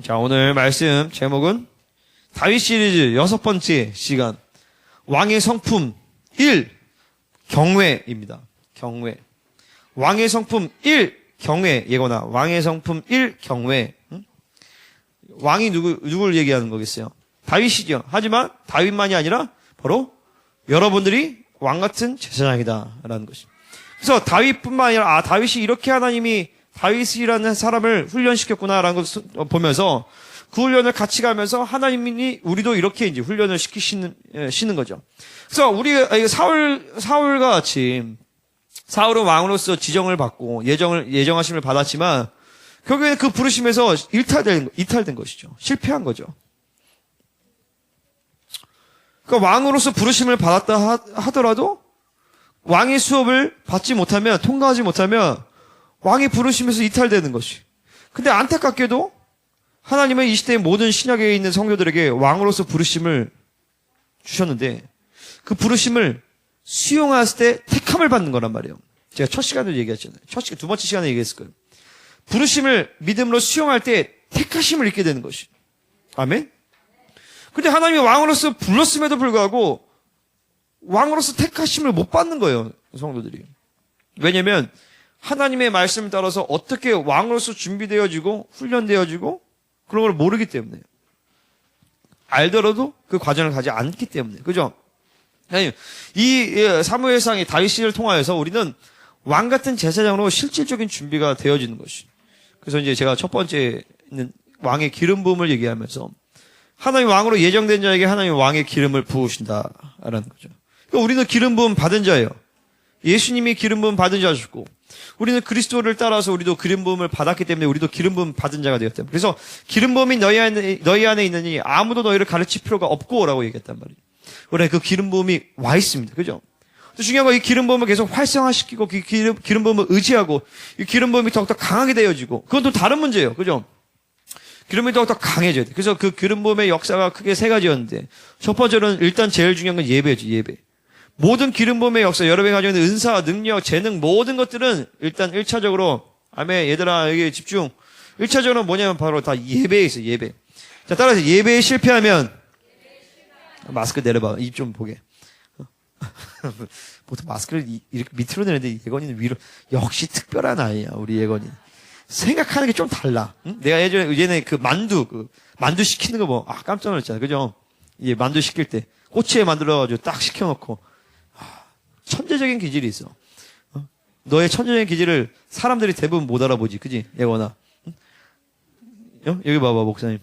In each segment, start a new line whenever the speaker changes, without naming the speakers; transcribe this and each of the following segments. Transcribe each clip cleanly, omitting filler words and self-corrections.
자, 오늘 말씀 제목은 다윗 시리즈 6번째 시간 왕의 성품 1 경외입니다. 경외. 왕의 성품 1 경외 예거나 왕의 성품 1 경외. 왕이 누굴 얘기하는 거겠어요? 다윗이죠. 하지만 다윗만이 아니라 바로 여러분들이 왕 같은 제사장이다라는 것입니다. 그래서 다윗뿐만 아니라 다윗이 이렇게 하나님이 다윗이라는 사람을 훈련시켰구나라는 것을 보면서 그 훈련을 같이 가면서 하나님이 우리도 이렇게 이제 훈련을 시키시는 거죠. 그래서 우리가 사울과 같이 사울은 왕으로서 지정을 받고 예정하심을 받았지만 결국에는 그 부르심에서 이탈된 것이죠. 실패한 거죠. 그러니까 왕으로서 부르심을 받았다 하더라도 왕의 수업을 받지 못하면 통과하지 못하면 왕이 부르심에서 이탈되는 것이. 근데 안타깝게도 하나님은 이 시대의 모든 신약에 있는 성도들에게 왕으로서 부르심을 주셨는데 그 부르심을 수용했을 때 택함을 받는 거란 말이에요. 제가 첫 시간에도 얘기했잖아요. 두 번째 시간에 얘기했을 거예요. 부르심을 믿음으로 수용할 때 택하심을 잊게 되는 것이. 아멘? 근데 하나님이 왕으로서 불렀음에도 불구하고 왕으로서 택하심을 못 받는 거예요. 성도들이. 왜냐면 하나님의 말씀을 따라서 어떻게 왕으로서 준비되어지고 훈련되어지고 그런 걸 모르기 때문에. 알더라도 그 과정을 가지 않기 때문에. 그죠? 이 사무엘상의 다윗을 통하여서 우리는 왕 같은 제사장으로 실질적인 준비가 되어지는 것이. 그래서 이제 제가 첫 번째는 왕의 기름 부음을 얘기하면서 하나님 왕으로 예정된 자에게 하나님 왕의 기름을 부으신다라는 거죠. 그러니까 우리는 기름 부음 받은 자예요. 예수님이 기름 부음 받은 자셨고 우리는 그리스도를 따라서 우리도 기름 부음을 받았기 때문에 우리도 기름 부음 받은 자가 되었다. 그래서 기름 부음이 너희 안에 있느니 아무도 너희를 가르칠 필요가 없고라고 얘기했단 말이에요. 원래 그 기름 부음이 와 있습니다. 그죠? 중요한 건 이 기름 부음을 계속 활성화시키고 기름 부음을 의지하고 이 기름 부음이 더욱더 강하게 되어지고 그건 또 다른 문제예요. 그죠? 기름이 더욱더 강해져야 돼. 그래서 그 기름 부음의 역사가 크게 세 가지였는데 첫 번째는 일단 제일 중요한 건 예배죠. 예배. 모든 기름 부음의 역사, 여러분이 가지고 있는 은사, 능력, 재능 모든 것들은 일단 1차적으로 아멘 얘들아 여기 집중. 1차적으로 뭐냐면 바로 다 예배에 있어요. 예배. 자 따라서 예배에 실패하면 마스크 내려봐. 입 좀 보게. 보통 마스크를 이렇게 밑으로 내는데 예건이는 위로. 역시 특별한 아이야 우리 예건이. 생각하는 게 좀 달라. 응? 내가 예전에 그 만두 시키는 거 뭐 깜짝 놀랐잖아. 그죠? 이 만두 시킬 때 꼬치에 만들어가지고 딱 시켜놓고 천재적인 기질이 있어. 너의 천재적인 기질을 사람들이 대부분 못 알아보지. 그지? 예건아. 응? 여기 봐봐 목사님.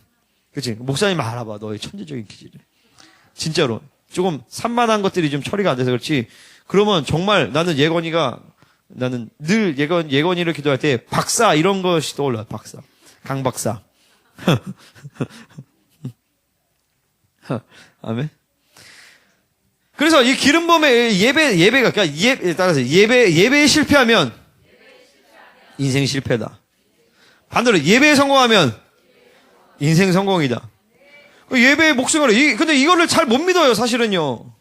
그치? 목사님 알아봐 너의 천재적인 기질을. 진짜로. 조금 산만한 것들이 좀 처리가 안 돼서 그렇지. 그러면 정말 나는 늘 예건이를 기도할 때 박사 이런 것이 떠올라. 박사. 강 박사. 아멘. 그래서 이 기름 부음의 예배가 그러니까 따라서 예배에 실패하면 인생 실패다. 반대로 예배에 성공하면 인생 성공이다. 예배의 목숨을 근데 이거를 잘 못 믿어요, 사실은요.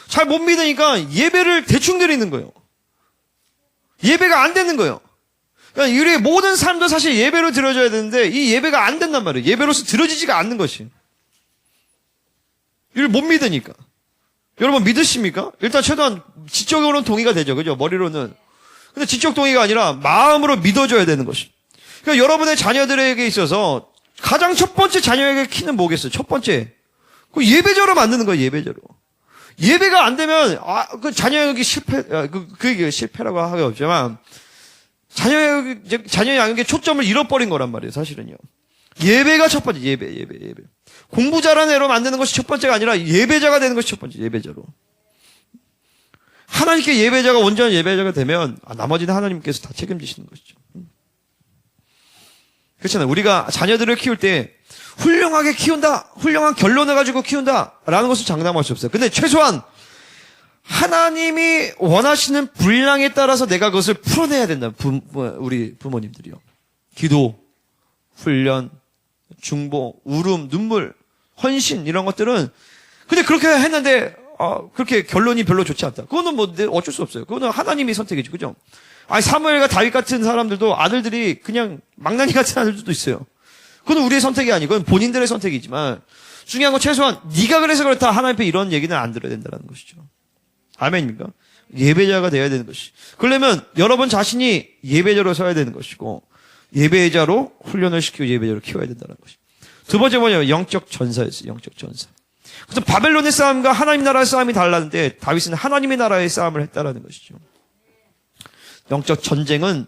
잘 못 믿으니까 예배를 대충 드리는 거예요. 예배가 안 되는 거예요. 그러니까 우리의 모든 삶도 사실 예배로 드려져야 되는데 이 예배가 안 된단 말이에요. 예배로서 드려지지가 않는 것이. 이걸 못 믿으니까. 여러분 믿으십니까? 일단 최소한 지적으로는 동의가 되죠. 그죠? 머리로는. 근데 지적 동의가 아니라 마음으로 믿어줘야 되는 것이. 그러니까 여러분의 자녀들에게 있어서 가장 첫 번째 자녀에게 키는 뭐겠어요? 첫 번째. 그 예배자로 만드는 거예요, 예배자로. 예배가 안 되면, 그 자녀에게 그게 실패라고 하기 없지만, 자녀 양육에 초점을 잃어버린 거란 말이에요, 사실은요. 예배가 첫 번째, 예배. 공부 잘하는 애로 만드는 것이 첫 번째가 아니라 예배자가 되는 것이 첫 번째, 예배자로. 하나님께 예배자가 온전한 예배자가 되면, 나머지는 하나님께서 다 책임지시는 것이죠. 그렇잖아요. 우리가 자녀들을 키울 때 훌륭하게 키운다, 훌륭한 결론을 가지고 키운다라는 것을 장담할 수 없어요. 근데 최소한 하나님이 원하시는 분량에 따라서 내가 그것을 풀어내야 된다. 우리 부모님들이요. 기도, 훈련, 중보, 울음, 눈물, 헌신 이런 것들은 근데 그렇게 했는데 그렇게 결론이 별로 좋지 않다. 그거는 뭐 어쩔 수 없어요. 그거는 하나님이 선택이죠. 그죠? 사무엘과 다윗 같은 사람들도 아들들이 그냥 망나니 같은 아들들도 있어요. 그건 우리의 선택이 아니고 그건 본인들의 선택이지만 중요한 건 최소한 네가 그래서 그렇다 하나님 앞에 이런 얘기는 안 들어야 된다는 것이죠. 아멘입니까? 예배자가 되어야 되는 것이. 그러려면 여러분 자신이 예배자로 서야 되는 것이고 예배자로 훈련을 시키고 예배자로 키워야 된다는 것이. 두 번째 뭐냐면 영적 전사였어요. 영적 전사. 그래서 바벨론의 싸움과 하나님 나라의 싸움이 달랐는데 다윗은 하나님의 나라의 싸움을 했다라는 것이죠. 영적 전쟁은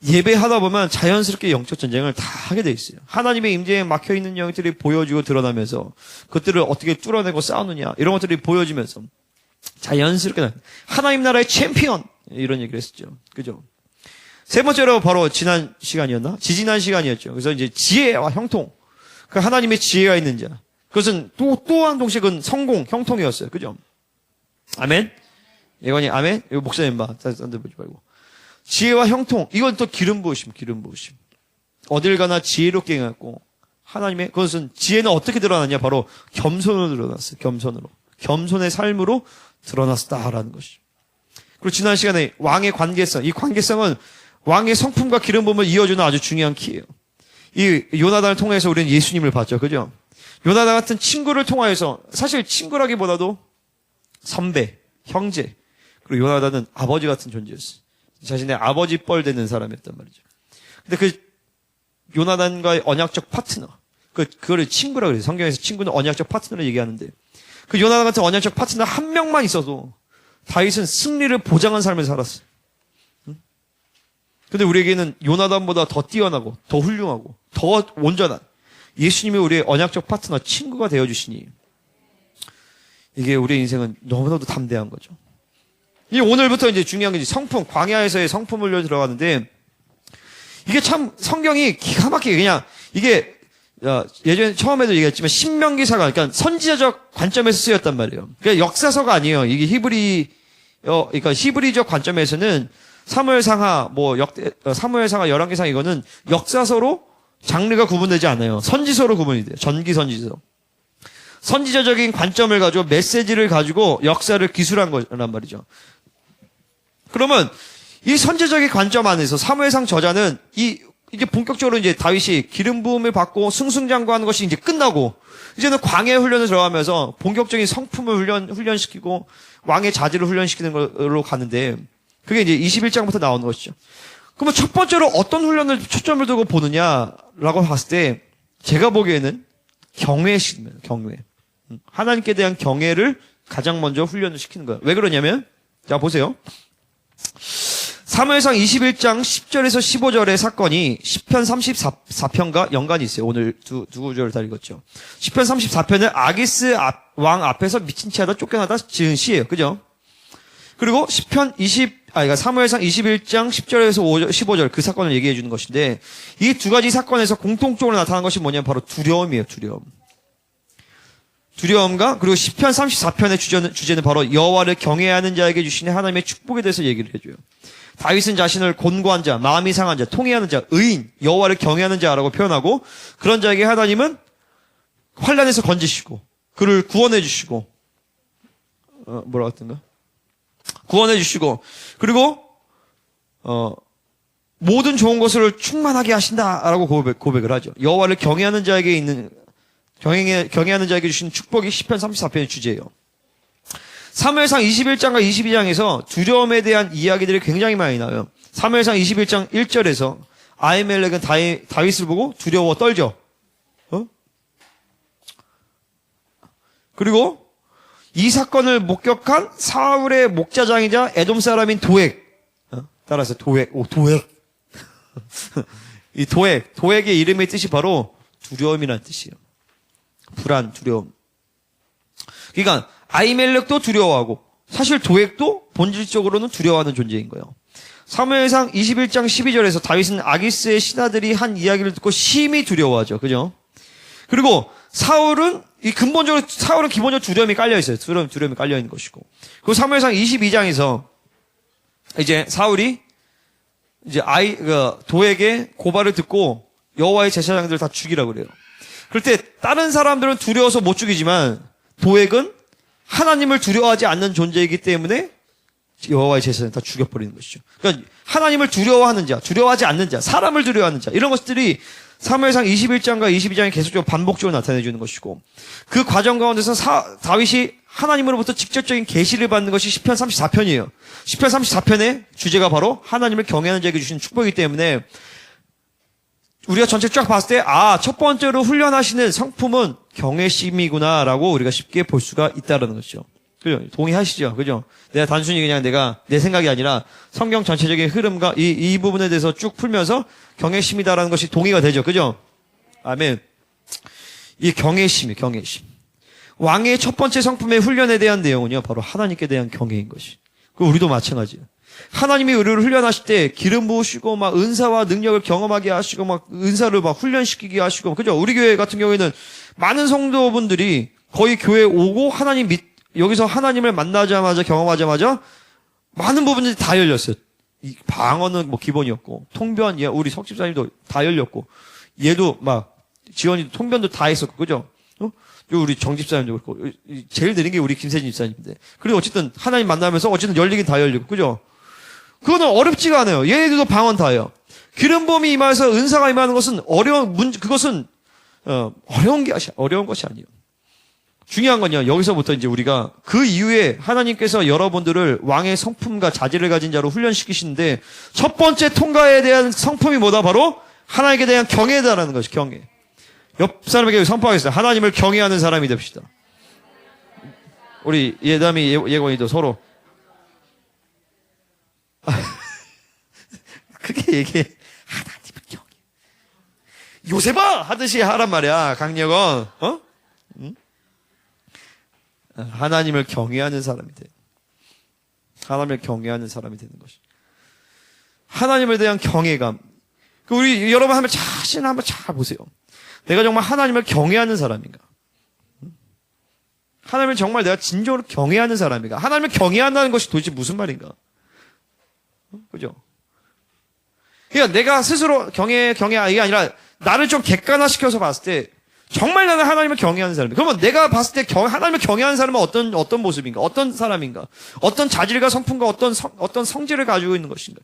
예배하다 보면 자연스럽게 영적 전쟁을 다 하게 돼 있어요. 하나님의 임재에 막혀있는 영들이 보여지고 드러나면서 그것들을 어떻게 뚫어내고 싸우느냐 이런 것들이 보여지면서 자연스럽게 하나님 나라의 챔피언 이런 얘기를 했었죠. 그죠? 세 번째로 바로 지난 시간이었나? 지지난 시간이었죠. 그래서 이제 지혜와 형통. 그 하나님의 지혜가 있는 자. 그것은 또한 동시에 그건 성공, 형통이었어요. 그죠? 아멘? 예건이 아멘? 이거 목사님 봐. 딴 데 보지 말고. 지혜와 형통. 이건 또 기름 부으심, 기름 부으심. 어딜 가나 지혜롭게 행하고 하나님의 그것은 지혜는 어떻게 드러났냐? 바로 겸손으로 드러났어요. 겸손으로. 겸손의 삶으로 드러났다라는 것이죠. 그리고 지난 시간에 왕의 관계성. 이 관계성은 왕의 성품과 기름 부음을 이어주는 아주 중요한 키예요. 이 요나단을 통해서 우리는 예수님을 봤죠. 그죠? 요나단 같은 친구를 통하여서 사실 친구라기보다도 선배, 형제. 그리고 요나단은 아버지 같은 존재였어요. 자신의 아버지 뻘 되는 사람이었단 말이죠. 근데 그 요나단과의 언약적 파트너. 그거를 친구라고 그래요. 성경에서 친구는 언약적 파트너를 얘기하는데 그 요나단 같은 언약적 파트너 한 명만 있어도 다윗은 승리를 보장한 삶을 살았어요. 근데 우리에게는 요나단보다 더 뛰어나고 더 훌륭하고 더 온전한 예수님이 우리의 언약적 파트너 친구가 되어주시니 이게 우리의 인생은 너무나도 담대한 거죠. 이 오늘부터 이제 중요한 게 이제 성품, 광야에서의 성품 훈련 들어가는데 이게 참 성경이 기가 막히게 그냥 이게 예전에 처음에도 얘기했지만 신명기사가 그러니까 선지자적 관점에서 쓰였단 말이에요. 그러니까 역사서가 아니에요. 이게 그러니까 히브리적 관점에서는 사무엘상하 사무엘상하 열왕기상 이거는 역사서로 장르가 구분되지 않아요. 선지서로 구분이 돼요. 전기 선지서. 선지자적인 관점을 가지고 메시지를 가지고 역사를 기술한 거란 말이죠. 그러면 이 선지자적인 관점 안에서 사무엘상 저자는 이제 본격적으로 이제 다윗이 기름 부음을 받고 승승장구하는 것이 이제 끝나고 이제는 광해 훈련을 들어가면서 본격적인 성품을 훈련시키고 왕의 자질을 훈련시키는 걸로 가는데 그게 이제 21장부터 나오는 것이죠. 그러면 첫 번째로 어떤 훈련을 초점을 두고 보느냐라고 봤을 때 제가 보기에는 경외입니다. 경외. 하나님께 대한 경외를 가장 먼저 훈련을 시키는 거예요. 왜 그러냐면 자 보세요. 사무엘상 21장 10절에서 15절의 사건이 시편 34편과 연관이 있어요. 오늘 두 구절을 다 읽었죠. 시편 34편은 아기스 왕 앞에서 미친 채 하다 쫓겨나다 지은 시예요. 그죠? 그리고 그러니까 사무엘상 21장 10절에서 15절 그 사건을 얘기해 주는 것인데 이 두 가지 사건에서 공통적으로 나타난 것이 뭐냐면 바로 두려움이에요. 두려움과 그리고 시편 34편의 주제는 바로 여호와를 경외하는 자에게 주시는 하나님의 축복에 대해서 얘기를 해줘요. 다윗은 자신을 곤고한 자, 마음이 상한 자, 통회하는 자, 의인, 여호와를 경외하는 자라고 표현하고 그런 자에게 하나님은 환난에서 건지시고 그를 구원해 주시고 뭐라 했던가? 구원해 주시고 그리고 모든 좋은 것을 충만하게 하신다라고 고백을 하죠. 여호와를 경외하는 자에게 있는 경외하는 자에게 주신 축복이 시편 34편의 주제예요. 사무엘상 21장과 22장에서 두려움에 대한 이야기들이 굉장히 많이 나와요. 사무엘상 21장 1절에서 아히멜렉은 다윗을 보고 두려워 떨죠. 그리고 이 사건을 목격한 사울의 목자장이자 에돔 사람인 도액. 따라서 도액. 이 도액의 이름의 뜻이 바로 두려움이라는 뜻이에요. 불안, 두려움. 그러니까 아히멜렉도 두려워하고 사실 도액도 본질적으로는 두려워하는 존재인 거예요. 사무엘상 21장 12절에서 다윗은 아기스의 신하들이 한 이야기를 듣고 심히 두려워하죠. 그죠? 그리고 사울은 기본적으로 두려움이 깔려 있어요. 두려움이 깔려 있는 것이고. 그리고 사무엘상 22장에서 이제 사울이 이제 도액의 고발을 듣고 여호와의 제사장들을 다 죽이라고 그래요. 그럴 때 다른 사람들은 두려워서 못 죽이지만 도액은 하나님을 두려워하지 않는 존재이기 때문에 여호와의 제사장을 다 죽여버리는 것이죠. 그러니까 하나님을 두려워하는 자, 두려워하지 않는 자, 사람을 두려워하는 자 이런 것들이 사무엘상 21장과 22장이 계속적으로 반복적으로 나타내주는 것이고 그 과정 가운데서 다윗이 하나님으로부터 직접적인 계시를 받는 것이 시편 34편이에요. 시편 34편의 주제가 바로 하나님을 경외하는 자에게 주신 축복이기 때문에 우리가 전체 쫙 봤을 때 첫 번째로 훈련하시는 성품은 경외심이구나라고 우리가 쉽게 볼 수가 있다는 거죠. 그죠? 동의하시죠? 그죠? 내가 단순히 그냥 내 생각이 아니라 성경 전체적인 흐름과 이 부분에 대해서 쭉 풀면서 경외심이다라는 것이 동의가 되죠. 그죠? 아멘. 이 경외심. 왕의 첫 번째 성품의 훈련에 대한 내용은요, 바로 하나님께 대한 경외인 것이. 그 우리도 마찬가지예요. 하나님이 우리를 훈련하실 때 기름 부으시고 막 은사와 능력을 경험하게 하시고 막 은사를 막 훈련시키게 하시고, 그죠? 우리 교회 같은 경우에는 많은 성도분들이 거의 교회에 오고 여기서 하나님을 만나자마자 경험하자마자 많은 부분들이 다 열렸어요. 이 방언은 뭐 기본이었고 통변 우리 석집사님도 다 열렸고 얘도 막 지원이도 통변도 다 했었고 그죠? 우리 정집사님도 그렇고 제일 느린 게 우리 김세진 집사님인데 그리고 어쨌든 하나님 만나면서 어쨌든 열리긴 다 열리고 그죠? 그거는 어렵지가 않아요. 얘네들도 방언 다 해요. 기름 부음이 임하여서 은사가 임하는 것은 그것은 어려운 것이 아니에요. 중요한 건요, 여기서부터 이제 우리가 그 이후에 하나님께서 여러분들을 왕의 성품과 자질을 가진 자로 훈련시키시는데 첫 번째 통과에 대한 성품이 뭐다? 바로 하나님께 대한 경외다라는 것이 경외. 옆 사람에게 선포하겠습니다. 하나님을 경외하는 사람이 됩시다. 우리 예담이 예건이도 서로 그렇게 얘기해. 하나님을 경외. 요새봐 하듯이 하란 말이야. 강력은 응? 하나님을 경외하는 사람이 돼요. 하나님을 경외하는 사람이 되는 것이. 하나님에 대한 경외감. 우리 여러분 자신 한번 잘 보세요. 내가 정말 하나님을 경외하는 사람인가? 하나님을 정말 내가 진정으로 경외하는 사람인가? 하나님을 경외한다는 것이 도대체 무슨 말인가? 그죠? 그러니까 내가 스스로 이게 아니라 나를 좀 객관화시켜서 봤을 때 정말 나는 하나님을 경외하는 사람이에요. 그러면 내가 봤을 때 하나님을 경외하는 사람은 어떤 모습인가? 어떤 사람인가? 어떤 자질과 성품과 어떤 성질을 가지고 있는 것인가?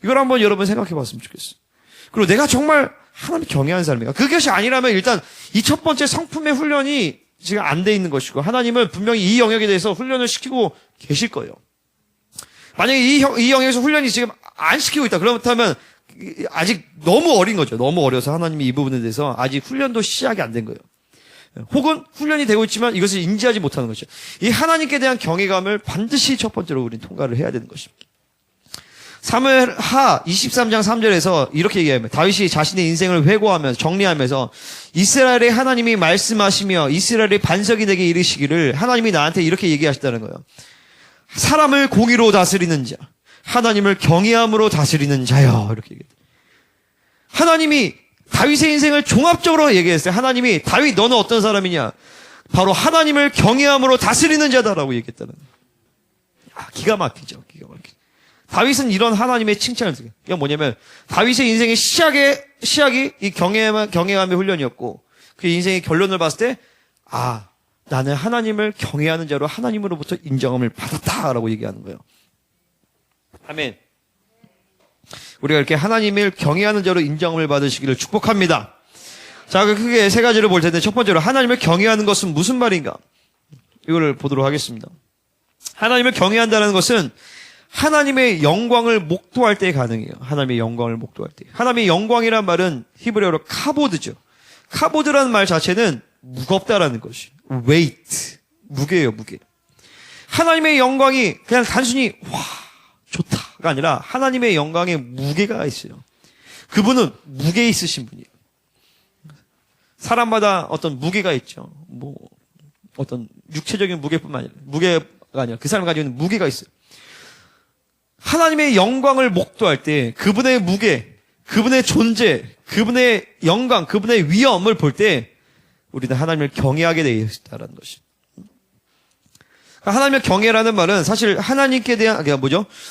이걸 한번 여러분 생각해 봤으면 좋겠어요. 그리고 내가 정말 하나님을 경외하는 사람인가? 그것이 아니라면 일단 이 첫 번째 성품의 훈련이 지금 안 돼 있는 것이고 하나님은 분명히 이 영역에 대해서 훈련을 시키고 계실 거예요. 만약에 이 영역에서 훈련이 지금 안 시키고 있다. 그렇다면 아직 너무 어린 거죠. 너무 어려서 하나님이 이 부분에 대해서 아직 훈련도 시작이 안 된 거예요. 혹은 훈련이 되고 있지만 이것을 인지하지 못하는 것이죠. 이 하나님께 대한 경외감을 반드시 첫 번째로 우리는 통과를 해야 되는 것입니다. 사무엘하 23장 3절에서 이렇게 얘기합니다. 다윗이 자신의 인생을 회고하면서 정리하면서 이스라엘의 하나님이 말씀하시며 이스라엘의 반석이 내게 이르시기를 하나님이 나한테 이렇게 얘기하셨다는 거예요. 사람을 공의로 다스리는 자, 하나님을 경외함으로 다스리는 자여. 이렇게 얘기했어요. 하나님이 다윗의 인생을 종합적으로 얘기했어요. 하나님이 다윗 너는 어떤 사람이냐? 바로 하나님을 경외함으로 다스리는 자다라고 얘기했다는 거예요. 기가 막히죠. 기가 막히죠. 다윗은 이런 하나님의 칭찬을 드려요. 이건 뭐냐면 다윗의 인생의 시작이 이 경외함의 훈련이었고 그 인생의 결론을 봤을 때 나는 하나님을 경외하는 자로 하나님으로부터 인정함을 받았다라고 얘기하는 거예요. 아멘. 우리가 이렇게 하나님을 경외하는 자로 인정함을 받으시기를 축복합니다. 자, 크게 세 가지를 볼 텐데 첫 번째로 하나님을 경외하는 것은 무슨 말인가? 이거를 보도록 하겠습니다. 하나님을 경외한다는 것은 하나님의 영광을 목도할 때 가능해요. 하나님의 영광을 목도할 때. 하나님의 영광이란 말은 히브리어로 카보드죠. 카보드라는 말 자체는 무겁다라는 것이. weight. 무게예요, 무게. 하나님의 영광이 그냥 단순히 좋다가 아니라 하나님의 영광에 무게가 있어요. 그분은 무게 있으신 분이에요. 사람마다 어떤 무게가 있죠. 어떤 육체적인 무게뿐만 아니라 무게가 아니라 그 사람이 가지고 있는 무게가 있어요. 하나님의 영광을 목도할 때 그분의 무게, 그분의 존재, 그분의 영광, 그분의 위엄을 볼 때 우리는 하나님을 경외하게 되어 있다는 것입니다. 하나님의 경외라는 말은 사실 하나님께 대한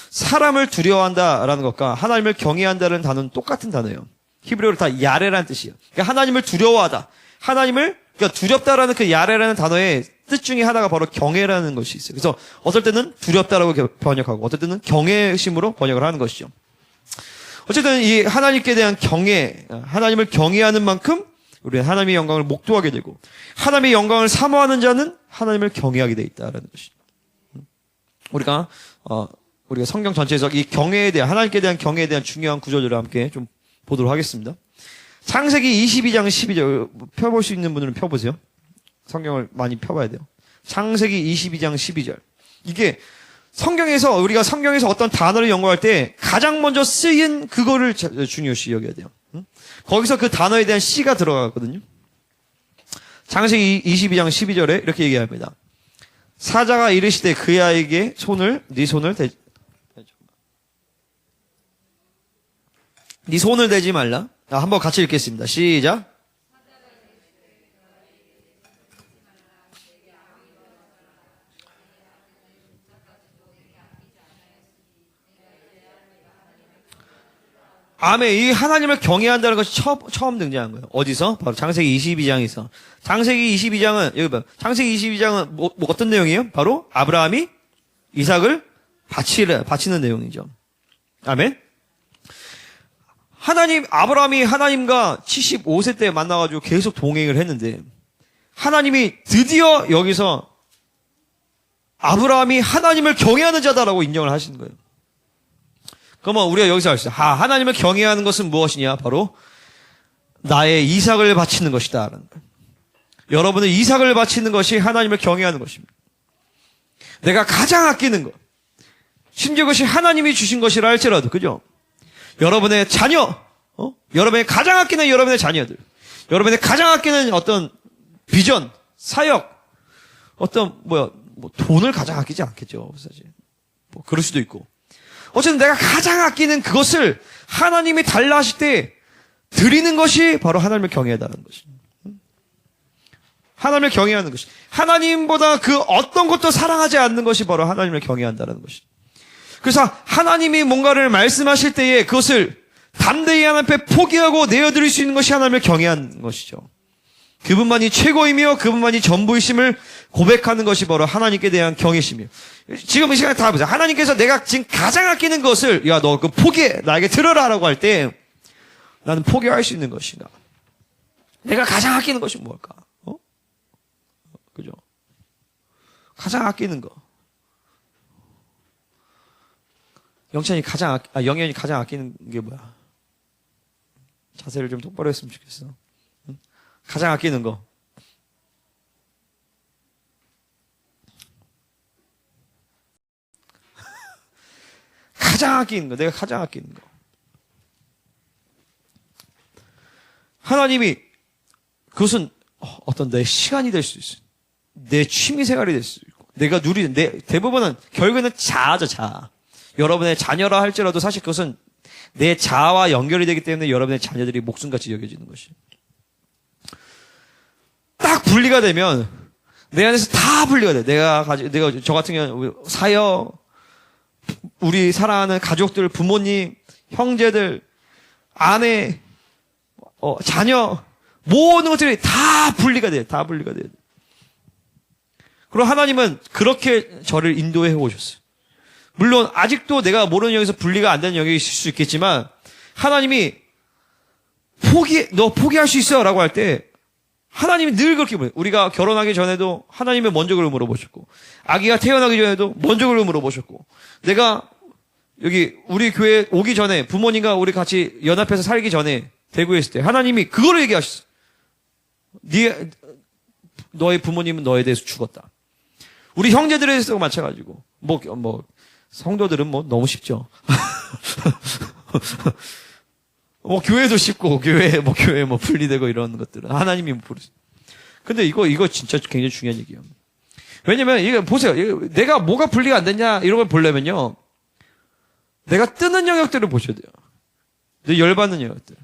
사람을 두려워한다라는 것과 하나님을 경외한다는 단어는 똑같은 단어예요. 히브리어로 다 야레라는 뜻이에요. 그러니까 하나님을 두려워하다. 그러니까 두렵다라는 그 야레라는 단어의 뜻 중에 하나가 바로 경외라는 것이 있어요. 그래서 어떨 때는 두렵다라고 번역하고 어떨 때는 경외심으로 번역을 하는 것이죠. 어쨌든 이 하나님께 대한 경외, 하나님을 경외하는 만큼 우리는 하나님의 영광을 목도하게 되고 하나님의 영광을 사모하는 자는 하나님을 경외하게 돼 있다라는 것이죠. 우리가 성경 전체에서 이 경외에 대한 하나님께 대한 경외에 대한 중요한 구절들을 함께 좀 보도록 하겠습니다. 창세기 22장 12절 펴볼 수 있는 분들은 펴보세요. 성경을 많이 펴봐야 돼요. 창세기 22장 12절. 이게 우리가 성경에서 어떤 단어를 연구할 때 가장 먼저 쓰인 그거를 중요시 여겨야 돼요. 거기서 그 단어에 대한 씨가 들어가거든요. 창세기 22장 12절에 이렇게 얘기합니다. 사자가 이르시되 그 아이에게 네 손을 대지 말라. 한번 같이 읽겠습니다. 시작. 아멘. 이 하나님을 경외한다는 것이 처음 등장한 거예요. 어디서? 바로 창세기 22장에서. 창세기 22장은, 여기 봐. 창세기 22장은 뭐 어떤 내용이에요? 바로 아브라함이 이삭을 바치는 내용이죠. 아멘. 아브라함이 하나님과 75세 때 만나가지고 계속 동행을 했는데, 하나님이 드디어 여기서 아브라함이 하나님을 경외하는 자다라고 인정을 하시는 거예요. 그러면 우리가 여기서 알 수 있어요. 하나님을 경외하는 것은 무엇이냐? 바로 나의 이삭을 바치는 것이다. 여러분은 이삭을 바치는 것이 하나님을 경외하는 것입니다. 내가 가장 아끼는 것. 심지어 그것이 하나님이 주신 것이라 할지라도, 그죠? 여러분의 자녀, 여러분의 가장 아끼는 여러분의 자녀들, 여러분의 가장 아끼는 어떤 비전, 사역, 돈을 가장 아끼지 않겠죠, 사실. 그럴 수도 있고. 어쨌든 내가 가장 아끼는 그것을 하나님이 달라 하실 때 드리는 것이 바로 하나님을 경외하다는 것입니다. 하나님을 경외하는 것이. 하나님보다 그 어떤 것도 사랑하지 않는 것이 바로 하나님을 경외한다는 것입니다. 그래서 하나님이 뭔가를 말씀하실 때에 그것을 담대히 하나님 앞에 포기하고 내어드릴 수 있는 것이 하나님을 경외하는 것이죠. 그분만이 최고이며 그분만이 전부이심을 고백하는 것이 바로 하나님께 대한 경외심이에요. 지금 이 시간에 다 보세요. 하나님께서 내가 지금 가장 아끼는 것을 야, 너 그 포기해. 나에게 들어라 라고 할 때 나는 포기할 수 있는 것인가? 내가 가장 아끼는 것이 뭘까? 그죠? 가장 아끼는 거. 영현이 가장 아끼는 게 뭐야? 자세를 좀 똑바로 했으면 좋겠어. 가장 아끼는 거. 가장 아끼는 거. 내가 가장 아끼는 거. 하나님이 그것은 어떤 내 시간이 될 수 있어요. 내 취미 생활이 될 수 있고 내가 누리는 대부분은 결국에는 자아죠. 자아. 여러분의 자녀라 할지라도 사실 그것은 내 자아와 연결이 되기 때문에 여러분의 자녀들이 목숨같이 여겨지는 것이. 딱 분리가 되면 내 안에서 다 분리가 돼. 내가 저 같은 경우는 사역, 우리 사랑하는 가족들, 부모님, 형제들, 아내, 자녀 모든 것들이 다 분리가 돼. 다 분리가 돼. 그리고 하나님은 그렇게 저를 인도해 오셨어요. 물론 아직도 내가 모르는 영역에서 분리가 안 되는 영역이 있을 수 있겠지만 하나님이 너 포기할 수 있어 라고 할 때 하나님이 늘 그렇게 물어요. 우리가 결혼하기 전에도 하나님의 먼저 그걸 물어보셨고 아기가 태어나기 전에도 먼저 그걸 물어보셨고 내가 여기 우리 교회 오기 전에 부모님과 우리 같이 연합해서 살기 전에 대구에 있을 때 하나님이 그거를 얘기하셨어요. 너의 부모님은 너에 대해서 죽었다. 우리 형제들에 대해서도 마찬가지고 성도들은 너무 쉽죠. 교회도 쉽고, 교회 분리되고 이런 것들은 하나님이 부르세요. 근데 이거 진짜 굉장히 중요한 얘기예요. 왜냐면, 이거 보세요. 내가 뭐가 분리가 안 됐냐, 이런 걸 보려면요. 내가 뜨는 영역들을 보셔야 돼요. 내 열받는 영역들.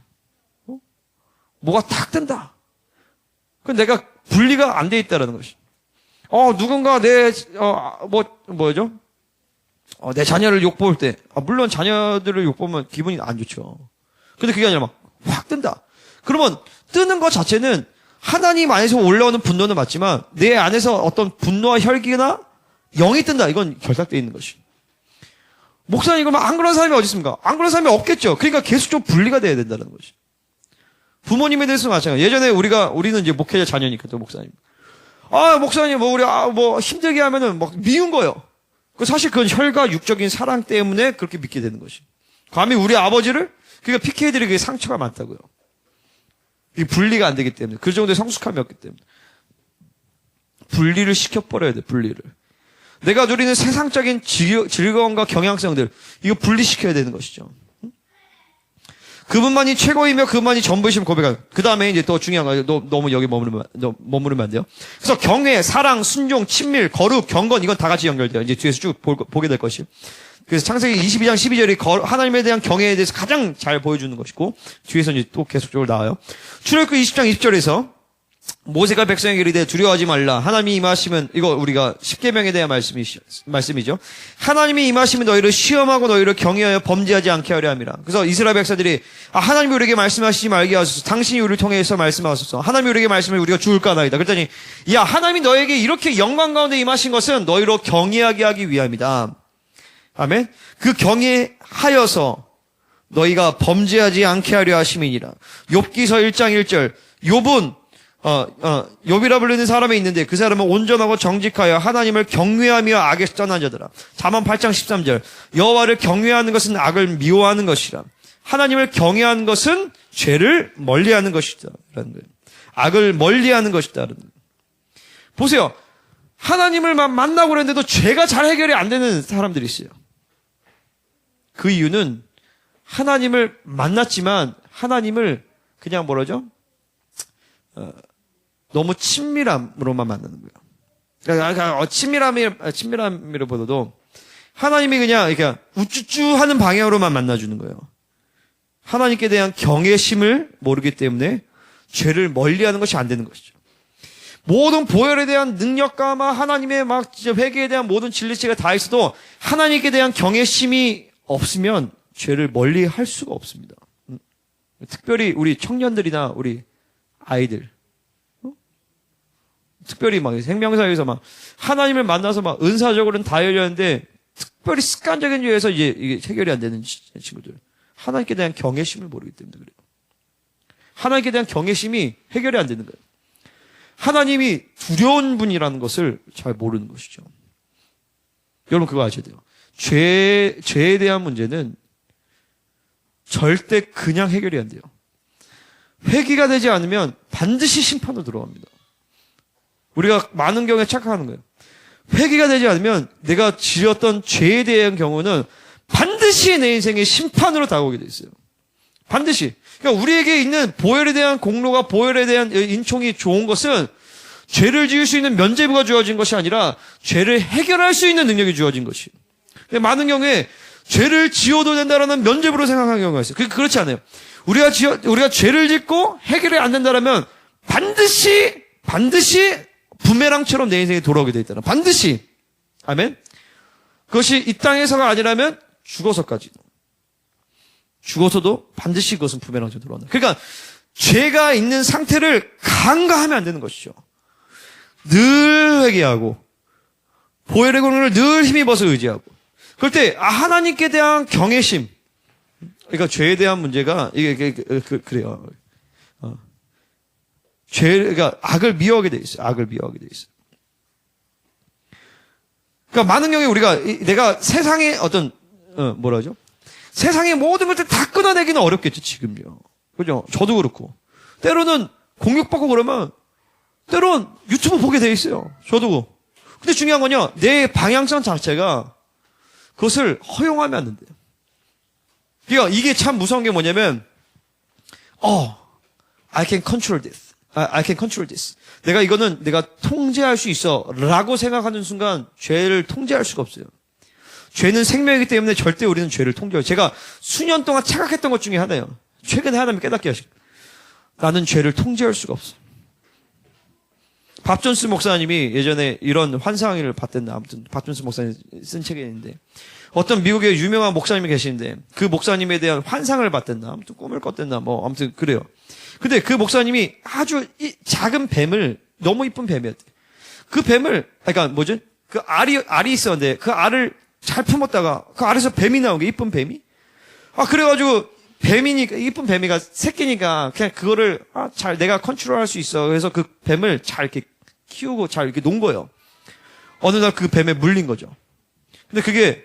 뭐가 탁 뜬다. 그럼 내가 분리가 안 돼 있다라는 것이. 누군가 내 자녀를 욕볼 때, 물론 자녀들을 욕보면 기분이 안 좋죠. 근데 그게 아니라 막 확 뜬다. 그러면 뜨는 것 자체는 하나님 안에서 올라오는 분노는 맞지만 내 안에서 어떤 분노와 혈기나 영이 뜬다. 이건 결탁되어 있는 것이. 목사님, 그러면 안 그런 사람이 어디 있습니까? 안 그런 사람이 없겠죠. 그러니까 계속 좀 분리가 돼야 된다는 거지. 부모님에 대해서 마찬가지. 예전에 우리는 이제 목회자 자녀니까 또 목사님. 목사님, 우리 힘들게 하면은 막 미운 거예요. 사실 그건 혈과 육적인 사랑 때문에 그렇게 믿게 되는 것이. 감히 우리 아버지를, 그러니까 PK들이 그게 상처가 많다고요. 이게 분리가 안 되기 때문에. 그 정도의 성숙함이 없기 때문에. 분리를 시켜버려야 돼, 분리를. 내가 누리는 세상적인 즐거움과 경향성들, 이거 분리시켜야 되는 것이죠. 그분만이 최고이며 그분만이 전부이심 고백하고. 그 다음에 이제 또 중요한 거, 너무 여기 머무르면 안 돼요. 그래서 경외, 사랑, 순종, 친밀, 거룩, 경건, 이건 다 같이 연결돼요. 이제 뒤에서 쭉 보게 될 것이. 그래서 창세기 22장 12절이 하나님에 대한 경외에 대해서 가장 잘 보여주는 것이고, 뒤에서 이제 또 계속적으로 나와요. 출애굽기 20장 20절에서 모세가 백성에게 이르되 두려워하지 말라. 하나님이 임하시면, 이거 우리가 십계명에 대한 말씀이죠. 하나님이 임하시면 너희를 시험하고 너희를 경외하여 범죄하지 않게 하려 함이라. 그래서 이스라엘 백성들이 하나님이 우리에게 말씀하시지 말게 하소서. 당신이 우리를 통해서 말씀하소서. 하나님이 우리에게 말씀을 우리가 죽을까나이다. 그랬더니 하나님이 너에게 이렇게 영광 가운데 임하신 것은 너희로 경외하게 하기 위함이다. 아멘. 그 경외하여서 너희가 범죄하지 않게 하려 하심이니라. 욥기서 1장 1절. 욥은 욥이라 불리는 사람이 있는데 그 사람은 온전하고 정직하여 하나님을 경외하며 악에서 떠난 자더라. 잠언 8장 13절. 여호와를 경외하는 것은 악을 미워하는 것이라. 하나님을 경외하는 것은 죄를 멀리하는 것이다. 라는 거예요. 악을 멀리하는 것이다. 라는 거예요. 보세요. 하나님을 만나고 그랬는데도 죄가 잘 해결이 안 되는 사람들이 있어요. 그 이유는 하나님을 만났지만 하나님을 그냥 너무 친밀함으로만 만나는 거예요. 그러니까 친밀함이라보다도 하나님이 그냥 이렇게 우쭈쭈 하는 방향으로만 만나주는 거예요. 하나님께 대한 경외심을 모르기 때문에 죄를 멀리하는 것이 안 되는 것이죠. 모든 보혈에 대한 능력과 하나님의 회개에 대한 모든 진리체가 다 있어도 하나님께 대한 경외심이 없으면 죄를 멀리할 수가 없습니다. 특별히 우리 청년들이나 우리 아이들, 특별히 생명사에서 하나님을 만나서 은사적으로는 다 열렸는데 특별히 습관적인 죄에서 이게 해결이 안 되는 친구들, 하나님께 대한 경외심을 모르기 때문에 그래요. 하나님께 대한 경외심이 해결이 안 되는 거예요. 하나님이 두려운 분이라는 것을 잘 모르는 것이죠. 여러분 그거 아셔야 돼요. 죄에 대한 문제는 절대 그냥 해결이 안 돼요. 회개가 되지 않으면 반드시 심판으로 들어갑니다. 우리가 많은 경우에 착각하는 거예요. 회개가 되지 않으면 내가 지었던 죄에 대한 경우는 반드시 내 인생의 심판으로 다가오게 돼 있어요. 반드시. 그러니까 우리에게 있는 보혈에 대한 공로가, 보혈에 대한 인총이 좋은 것은 죄를 지을 수 있는 면죄부가 주어진 것이 아니라 죄를 해결할 수 있는 능력이 주어진 것이에요. 근데 많은 경우에 죄를 지어도 된다라는 면죄부로 생각하는 경우가 있어요. 그렇지 않아요. 우리가 죄를 짓고 해결이 안 된다라면 반드시 부메랑처럼 내 인생에 돌아오게 돼 있다는. 반드시. 아멘. 그것이 이 땅에서가 아니라면 죽어서도 반드시 그것은 부메랑처럼 돌아온다. 그러니까 죄가 있는 상태를 간과하면 안 되는 것이죠. 늘 회개하고 보혈의 공로를 늘 힘입어서 의지하고. 그럴 때 하나님께 대한 경외심. 그러니까 죄에 대한 문제가 그래요. 그러니까 악을 미워하게 돼 있어요. 악을 미워하게 돼 있어요. 그러니까 많은 경우에 내가 세상의 세상의 모든 것들 다 끊어내기는 어렵겠죠, 지금요. 그죠? 저도 그렇고. 때로는 공격받고 그러면, 때로는 유튜브 보게 돼 있어요. 저도. 근데 중요한 건요, 내 방향성 자체가 그것을 허용하면 안 된대요. 그러니까 이게 참 무서운 게 뭐냐면, I can control this. I can control this. 내가 통제할 수 있어. 라고 생각하는 순간, 죄를 통제할 수가 없어요. 죄는 생명이기 때문에 절대 우리는 죄를 통제해요. 제가 수년 동안 착각했던 것 중에 하나예요. 최근에 하나님 깨닫게 하시고. 나는 죄를 통제할 수가 없어. 밥 존스 목사님이 예전에 이런 환상을 봤던데, 아무튼 밥 존스 목사님 쓴 책이 있는데, 어떤 미국의 유명한 목사님이 계시는데, 그 목사님에 대한 환상을 봤댔나, 아무튼 꿈을 꿨댔나, 아무튼 그래요. 근데 그 목사님이 아주 작은 뱀을, 너무 이쁜 뱀이었대. 그 뱀을, 그 알이 있었는데, 그 알을 잘 품었다가 그 아래서 뱀이 나온 게 이쁜 뱀이. 그래가지고 뱀이니까 이쁜 뱀이가 새끼니까 그냥 그거를 잘 내가 컨트롤할 수 있어. 그래서 그 뱀을 잘 이렇게 키우고 잘 이렇게 놓은 거예요. 어느 날 그 뱀에 물린 거죠. 근데 그게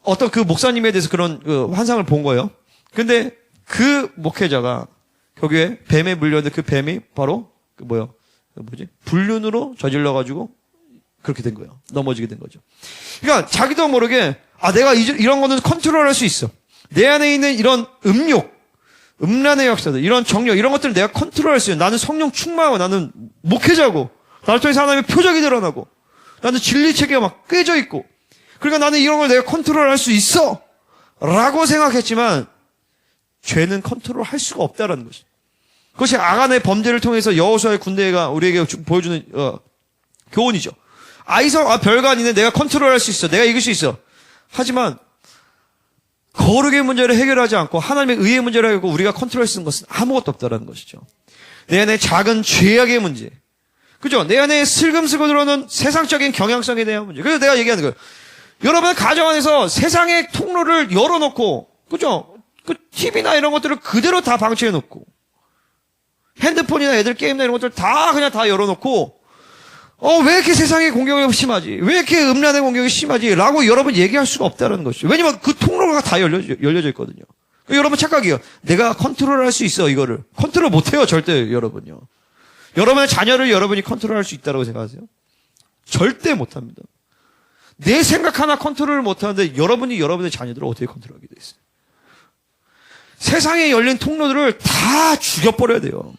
어떤 그 목사님에 대해서 그런 그 환상을 본 거예요. 근데 그 목회자가 거기에 뱀에 물렸는데 그 뱀이 바로 불륜으로 저질러가지고 그렇게 된 거예요. 넘어지게 된 거죠. 그러니까 자기도 모르게 내가 이런 거는 컨트롤할 수 있어. 내 안에 있는 이런 음욕, 음란의 역사들, 이런 정력, 이런 것들을 내가 컨트롤할 수 있어. 나는 성령 충만하고 나는 목회자고 나를 통해서 하나님의 표적이 드러나고 나는 진리 체계가 막 꿰져 있고 그러니까 나는 이런 걸 내가 컨트롤할 수 있어 라고 생각했지만 죄는 컨트롤할 수가 없다라는 것이. 그것이 아간의 범죄를 통해서 여호수아의 군대가 우리에게 보여주는 교훈이죠. 별거 아니네. 내가 컨트롤할 수 있어. 내가 이길 수 있어. 하지만 거룩의 문제를 해결하지 않고 하나님의 의의 문제를 해결하고 우리가 컨트롤할 수 있는 것은 아무것도 없다라는 것이죠. 내 안에 작은 죄악의 문제. 그죠? 내 안에 슬금슬금 들어오는 세상적인 경향성에 대한 문제. 그래서 내가 얘기하는 거예요. 여러분 가정 안에서 세상의 통로를 열어놓고, 그죠? 그 TV나 이런 것들을 그대로 다 방치해놓고, 핸드폰이나 애들 게임이나 이런 것들 다 그냥 다 열어놓고, 왜 이렇게 세상의 공격이 심하지? 왜 이렇게 음란의 공격이 심하지? 라고 여러분 얘기할 수가 없다는 것이죠. 왜냐면 그 통로가 다 열려져 있거든요. 여러분 착각이에요. 내가 컨트롤할 수 있어, 이거를. 컨트롤 못해요, 절대 여러분요. 여러분의 자녀를 여러분이 컨트롤할 수 있다고 생각하세요? 절대 못합니다. 내 생각 하나 컨트롤을 못하는데 여러분이 여러분의 자녀들을 어떻게 컨트롤하게 돼 있어요? 세상에 열린 통로들을 다 죽여버려야 돼요.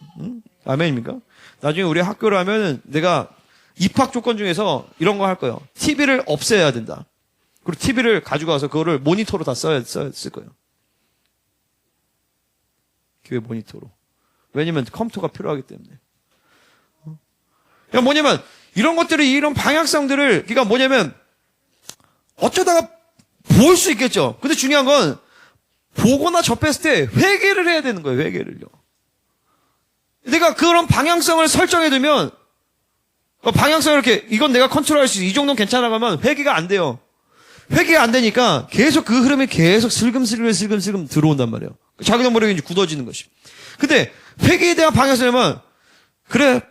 아멘입니까? 나중에 우리 학교를 하면 내가 입학 조건 중에서 이런 거 할 거예요. TV를 없애야 된다. 그리고 TV를 가지고 와서 그거를 모니터로 다 쓸 거예요. 교회 모니터로. 왜냐면 컴퓨터가 필요하기 때문에. 그러니까 뭐냐면 이런 것들이 이런 방향성들을 그러니까 뭐냐면 어쩌다가 볼 수 있겠죠. 근데 중요한 건 보거나 접했을 때 회개를 해야 되는 거예요. 회개를요. 내가 그런 방향성을 설정해두면 방향성을 이렇게 이건 내가 컨트롤할 수 있어. 이 정도는 괜찮아 가면 회개가 안 돼요. 회개가 안 되니까 계속 그 흐름이 계속 슬금슬금 들어온단 말이에요. 자기도 모르게 이제 굳어지는 것이. 근데 회개에 대한 방향성이면 그래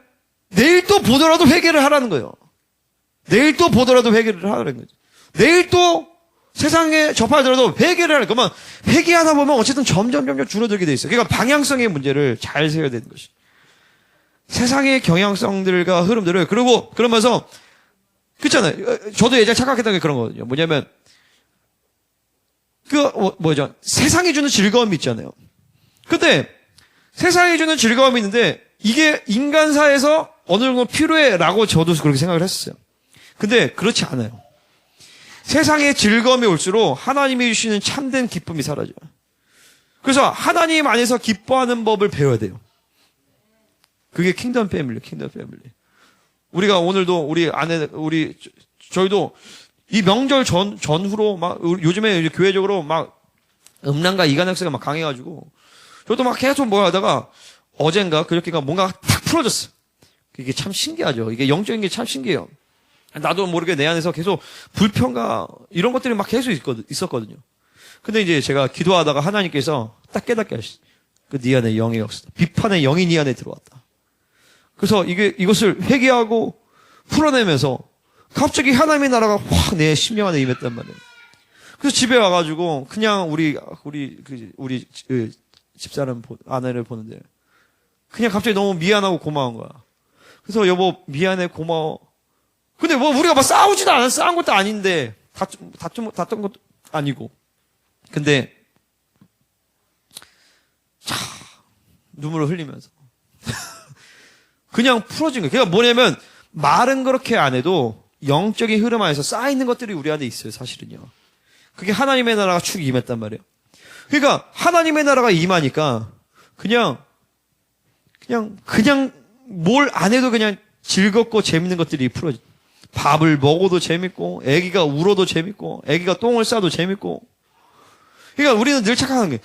내일 또 보더라도 회개를 하라는 거예요. 내일 또 보더라도 회개를 하라는 거죠. 내일 또 세상에 접하더라도 회개를 하는 거면 회개하다 보면 어쨌든 점점 줄어들게 돼 있어요. 그러니까 방향성의 문제를 잘 세워야 되는 것이. 세상의 경향성들과 흐름들을 그러면서 그렇잖아요. 저도 예전에 착각했던 게 그런 거거든요. 뭐냐면 세상이 주는 즐거움이 있잖아요. 근데 세상이 주는 즐거움이 있는데 이게 인간사에서 어느 정도 필요해라고 저도 그렇게 생각을 했었어요. 근데 그렇지 않아요. 세상의 즐거움이 올수록 하나님이 주시는 참된 기쁨이 사라져요. 그래서 하나님 안에서 기뻐하는 법을 배워야 돼요. 그게 킹덤 패밀리. 우리가 오늘도 저희도 이 명절 전후로 막 요즘에 교회적으로 막 음란과 이간 역사가 막 강해가지고 저도 막 계속 뭐 하다가 어젠가 그저께가 뭔가 탁 풀어졌어. 이게 참 신기하죠. 이게 영적인 게 참 신기해요. 나도 모르게 내 안에서 계속 불평과 이런 것들이 막 계속 있었거든요. 근데 이제 제가 기도하다가 하나님께서 딱 깨닫게 하시죠. 네 안에 영의 역사, 비판의 영이 네 안에 들어왔다. 그래서 이것을 회개하고 풀어내면서 갑자기 하나님의 나라가 확 내 심령 안에 임했단 말이에요. 그래서 집에 와가지고 그냥 우리 집사람 아내를 보는데 그냥 갑자기 너무 미안하고 고마운 거야. 그래서 여보 미안해 고마워. 근데 뭐 우리가 막 싸우지도 않았어. 싸운 것도 아닌데 다퉜던 것도 아니고. 근데 눈물을 흘리면서 그냥 풀어진 거예요. 그러니까 뭐냐면 말은 그렇게 안 해도 영적인 흐름 안에서 쌓여있는 것들이 우리 안에 있어요. 사실은요. 그게 하나님의 나라가 축 임했단 말이에요. 그러니까 하나님의 나라가 임하니까 그냥 뭘 안 해도 그냥 즐겁고 재밌는 것들이 풀어져. 밥을 먹어도 재밌고, 아기가 울어도 재밌고, 아기가 똥을 싸도 재밌고. 그러니까 우리는 늘 착각하는 게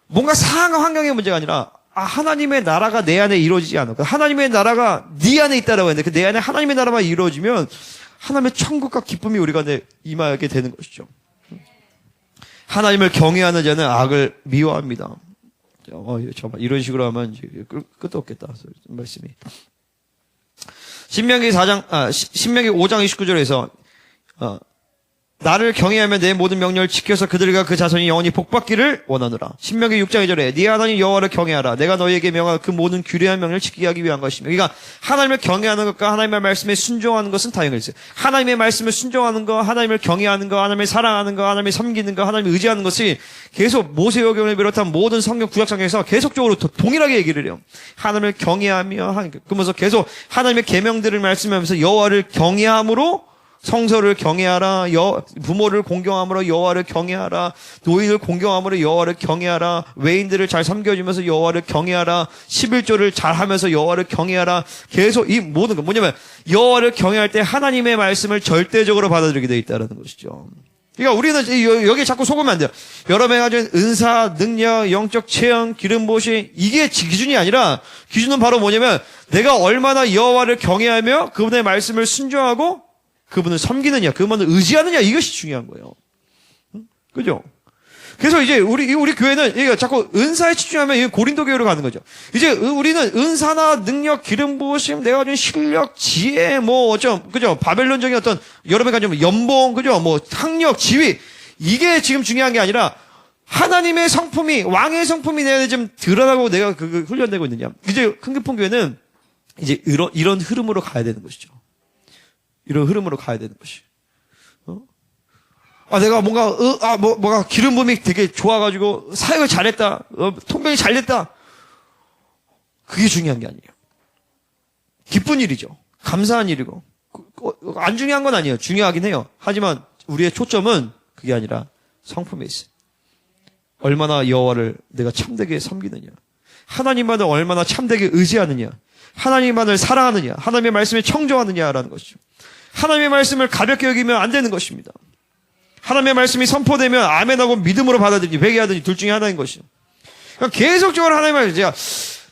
뭔가 상황과 환경의 문제가 아니라 하나님의 나라가 내 안에 이루어지지 않아. 하나님의 나라가 네 안에 있다라고 했는데 그 내 안에 하나님의 나라만 이루어지면 하나님의 천국과 기쁨이 우리가 임하게 되는 것이죠. 하나님을 경외하는 자는 악을 미워합니다. 정말 이런 식으로 하면 이제 끝도 없겠다. 말씀이. 신명기 5장 29절에서 나를 경외하면 내 모든 명령을 지켜서 그들과 그 자손이 영원히 복받기를 원하노라. 신명기 6장 2절에 네 하나님 여호와를 경외하라. 내가 너희에게 명한 그 모든 규례한 명령을 지키게 하기 위한 것이며. 그러니까 하나님을 경외하는 것과 하나님의 말씀에 순종하는 것은 다양하게 있어요. 하나님의 말씀을 순종하는 거, 하나님을 경외하는 거, 하나님을 사랑하는 거, 하나님을 섬기는 거, 하나님을 의지하는 것이 계속 모세오경을 비롯한 모든 성경 구약성경에서 계속적으로 동일하게 얘기를 해요. 하나님을 경외하며 그러면서 계속 하나님의 계명들을 말씀하면서 여호와를 경외함으로 성서를 경외하라. 부모를 공경함으로 여호와를 경외하라. 노인을 공경함으로 여호와를 경외하라. 외인들을 잘 섬겨주면서 여호와를 경외하라. 11조를 잘하면서 여호와를 경외하라. 계속 이 모든 거 뭐냐면 여호와를 경외할 때 하나님의 말씀을 절대적으로 받아들이게 되어 있다는 것이죠. 그러니까 우리는 여기에 자꾸 속으면 안 돼요. 여러 명 가진 은사, 능력, 영적 체험, 기름 부으심 이게 기준이 아니라 기준은 바로 뭐냐면 내가 얼마나 여호와를 경외하며 그분의 말씀을 순종하고 그분을 섬기느냐, 그분을 의지하느냐, 이것이 중요한 거예요. 그죠? 그래서 이제 우리 교회는 이게 자꾸 은사에 집중하면 고린도 교회로 가는 거죠. 이제 우리는 은사나 능력, 기름 부으심, 내가 가진 실력, 지혜, 그죠? 바벨론적인 어떤 여러분 가진 연봉, 그죠? 학력, 지위 이게 지금 중요한 게 아니라 하나님의 성품이 왕의 성품이 내가 좀 드러나고 내가 훈련되고 있느냐. 이제 큰기쁨 교회는 이제 이런 흐름으로 가야 되는 것이죠. 이런 흐름으로 가야 되는 것이. 내가 뭔가 기름 부음이 되게 좋아가지고 사역을 잘했다. 통변이 잘 됐다. 그게 중요한 게 아니에요. 기쁜 일이죠. 감사한 일이고. 안 중요한 건 아니에요. 중요하긴 해요. 하지만 우리의 초점은 그게 아니라 성품에 있어요. 얼마나 여호와를 내가 참되게 섬기느냐. 하나님만을 얼마나 참되게 의지하느냐. 하나님만을 사랑하느냐. 하나님의 말씀에 청정하느냐라는 것이죠. 하나님의 말씀을 가볍게 여기면 안 되는 것입니다. 하나님의 말씀이 선포되면 아멘하고 믿음으로 받아들이지 회개하든지 둘 중에 하나인 것이죠. 그러니까 계속적으로 하나님의 말씀, 제가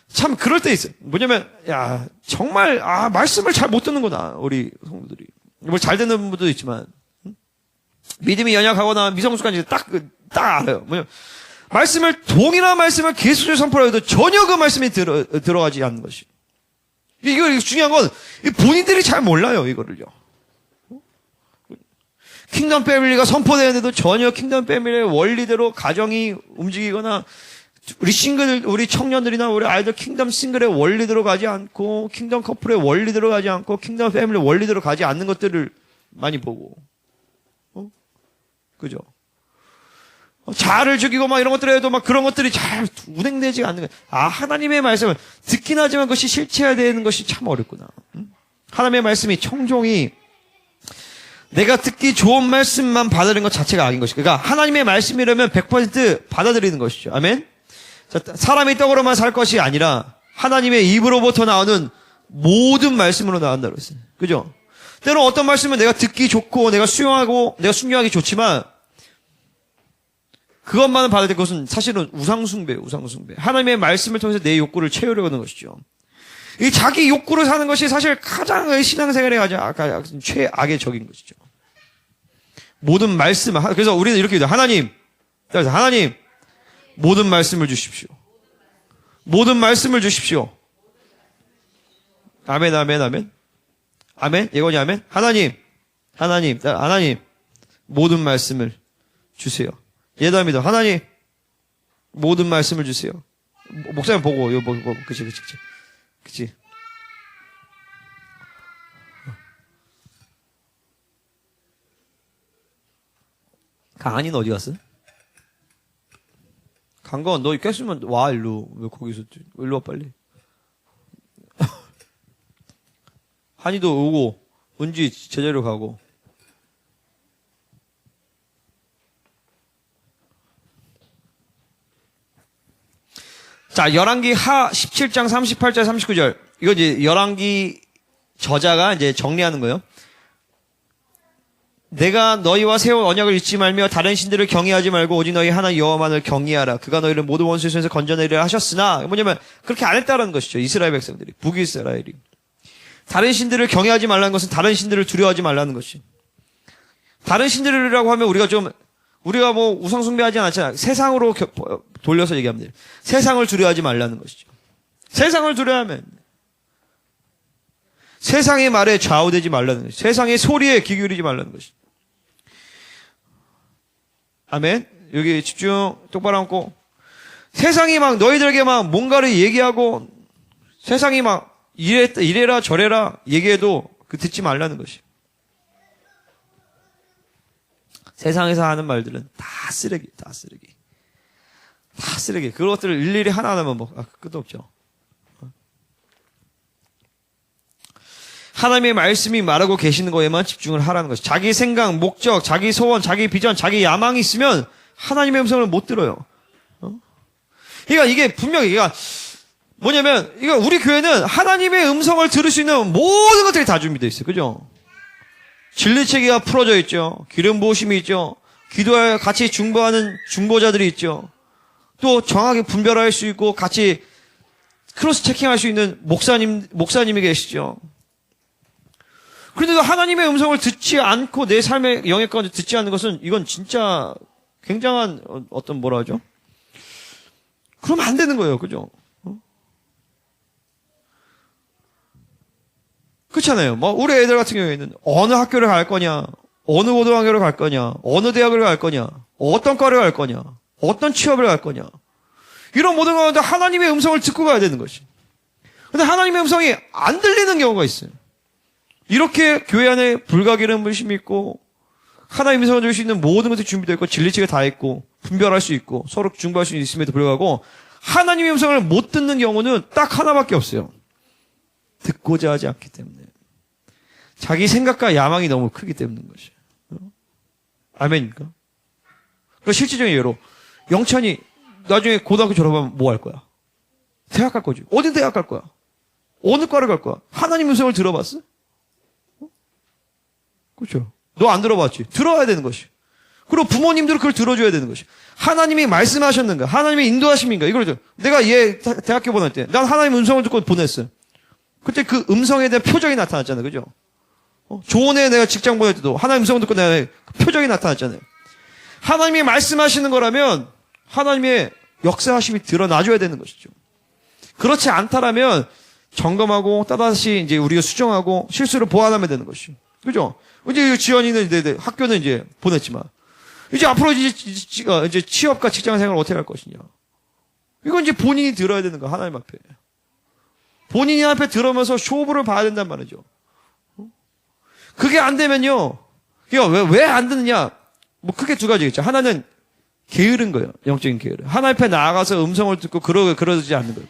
참 그럴 때 있어요. 뭐냐면 정말 말씀을 잘 못 듣는구나 우리 성도들이. 잘 듣는 분들도 있지만 믿음이 연약하거나 미성숙한지 딱 알아요. 뭐냐면 말씀을 동일한 말씀을 계속적으로 선포를 해도 전혀 그 말씀이 들어가지 않는 것이. 이거 중요한 건 본인들이 잘 몰라요 이거를요. 킹덤 패밀리가 선포되는데도 전혀 킹덤 패밀리의 원리대로 가정이 움직이거나 우리 청년들이나 우리 아이들 킹덤 싱글의 원리대로 가지 않고 킹덤 커플의 원리대로 가지 않고 킹덤 패밀리 원리대로 가지 않는 것들을 많이 보고 그죠? 자아를 죽이고 이런 것들 해도 그런 것들이 잘 운행되지 않는 거예요. 하나님의 말씀을 듣긴 하지만 그것이 실체화되는 것이 참 어렵구나. 하나님의 말씀이 청종이 내가 듣기 좋은 말씀만 받아들이는 것 자체가 악인 것이죠. 그러니까 하나님의 말씀이라면 100% 받아들이는 것이죠. 아멘? 자, 사람이 떡으로만 살 것이 아니라 하나님의 입으로부터 나오는 모든 말씀으로 나온다고 했어요. 그죠? 때로 어떤 말씀은 내가 듣기 좋고 내가 수용하고 내가 순종하기 좋지만 그것만은 받아들일 것은 사실은 우상숭배예요. 우상숭배. 하나님의 말씀을 통해서 내 욕구를 채우려고 하는 것이죠. 이 자기 욕구로 사는 것이 사실 가장 신앙생활에 가장 최악의 적인 것이죠. 모든 말씀, 그래서 우리는 이렇게 해요. 하나님, 모든 말씀을 주십시오. 모든 말씀을 주십시오. 아멘, 아멘, 아멘. 아멘? 예건이 아멘? 하나님, 모든 말씀을 주세요. 예담이다. 하나님, 모든 말씀을 주세요. 목사님 보고, 그치. 강한이는 어디 갔어? 강건, 너 깼으면 와, 일로. 왜 거기서, 일로 와, 빨리. 한이도 오고, 은지 제자리로 가고. 자, 열왕기 하 17장 38절 39절. 이거 이제 열왕기 저자가 이제 정리하는 거예요. 내가 너희와 세운 언약을 잊지 말며 다른 신들을 경외하지 말고 오직 너희 하나 여호와만을 경외하라. 그가 너희를 모든 원수의 손에서 건져내리라 하셨으나 뭐냐면 그렇게 안 했다라는 것이죠. 이스라엘 백성들이 북이스라엘이. 다른 신들을 경외하지 말라는 것은 다른 신들을 두려워하지 말라는 것이. 다른 신들이라고 하면 우리가 뭐 우상숭배하지 않잖아요. 세상으로 돌려서 얘기하면 돼요. 세상을 두려워하지 말라는 것이죠. 세상을 두려워하면 세상의 말에 좌우되지 말라는 것이죠. 세상의 소리에 귀 기울이지 말라는 것이죠. 아멘. 여기 집중 똑바로 하고 세상이 막 너희들에게 막 뭔가를 얘기하고 세상이 막 이래라 저래라 얘기해도 그 듣지 말라는 것이. 세상에서 하는 말들은 다 쓰레기, 다 쓰레기. 다 쓰레기. 그것들을 일일이 하나하나만 끝도 없죠. 하나님의 말씀이 말하고 계시는 거에만 집중을 하라는 것이. 자기 생각, 목적, 자기 소원, 자기 비전, 자기 야망이 있으면 하나님의 음성을 못 들어요. 그러니까 이게 분명히 뭐냐면 우리 교회는 하나님의 음성을 들을 수 있는 모든 것들이 다 준비되어 있어요. 그죠? 진리체계가 풀어져 있죠. 기름 부으심이 있죠. 기도에 같이 중보하는 중보자들이 있죠. 또 정확히 분별할 수 있고 같이 크로스 체킹할 수 있는 목사님이 계시죠. 그런데도 하나님의 음성을 듣지 않고 내 삶의 영역까지 듣지 않는 것은 이건 진짜 굉장한 어떤 뭐라 하죠? 그러면 안 되는 거예요. 그죠? 그렇잖아요. 뭐 우리 애들 같은 경우에는 어느 학교를 갈 거냐, 어느 고등학교를 갈 거냐, 어느 대학을 갈 거냐, 어떤 과를 갈 거냐, 어떤 취업을 갈 거냐. 이런 모든 가운데 하나님의 음성을 듣고 가야 되는 것이. 근데 하나님의 음성이 안 들리는 경우가 있어요. 이렇게 교회 안에 불가기름 부심이 있고 하나님의 음성을 들을 수 있는 모든 것들이 준비되어 있고 진리체가 다 있고 분별할 수 있고 서로 중보할 수 있음에도 불구하고 하나님의 음성을 못 듣는 경우는 딱 하나밖에 없어요. 듣고자 하지 않기 때문에. 자기 생각과 야망이 너무 크기 때문인 것이에요. 아멘입니까? 그 실질적인 예로 영찬이 나중에 고등학교 졸업하면 뭐 할 거야? 대학 갈 거지. 어디 대학 갈 거야? 어느 과를 갈 거야? 하나님 음성을 들어봤어? 그렇죠. 너 안 들어봤지? 들어야 되는 것이. 그리고 부모님들은 그걸 들어줘야 되는 것이. 하나님이 말씀하셨는가? 하나님이 인도하심인가? 이거죠. 내가 얘 대학교 보낼 때 난 하나님 음성을 듣고 보냈어요. 그때 그 음성에 대한 표적이 나타났잖아요. 그죠? 조언에 내가 직장 보낼 때도 하나님 음성 듣고 내가 표적이 나타났잖아요. 하나님이 말씀하시는 거라면 하나님의 역사하심이 드러나줘야 되는 것이죠. 그렇지 않다라면 점검하고 또다시 이제 우리가 수정하고 실수를 보완하면 되는 것이죠. 그죠? 이제 지연이는 이제 학교는 이제 보냈지만 이제 앞으로 이제 취업과 직장 생활을 어떻게 할 것이냐. 이건 이제 본인이 들어야 되는 거 하나님 앞에. 본인이 앞에 들으면서 쇼부를 봐야 된단 말이죠. 그게 안 되면요. 왜 안 듣느냐? 뭐 크게 두 가지겠죠. 하나는 게으른 거예요. 영적인 게으름. 하나님 앞에 나아가서 음성을 듣고 그러지 않는 거예요.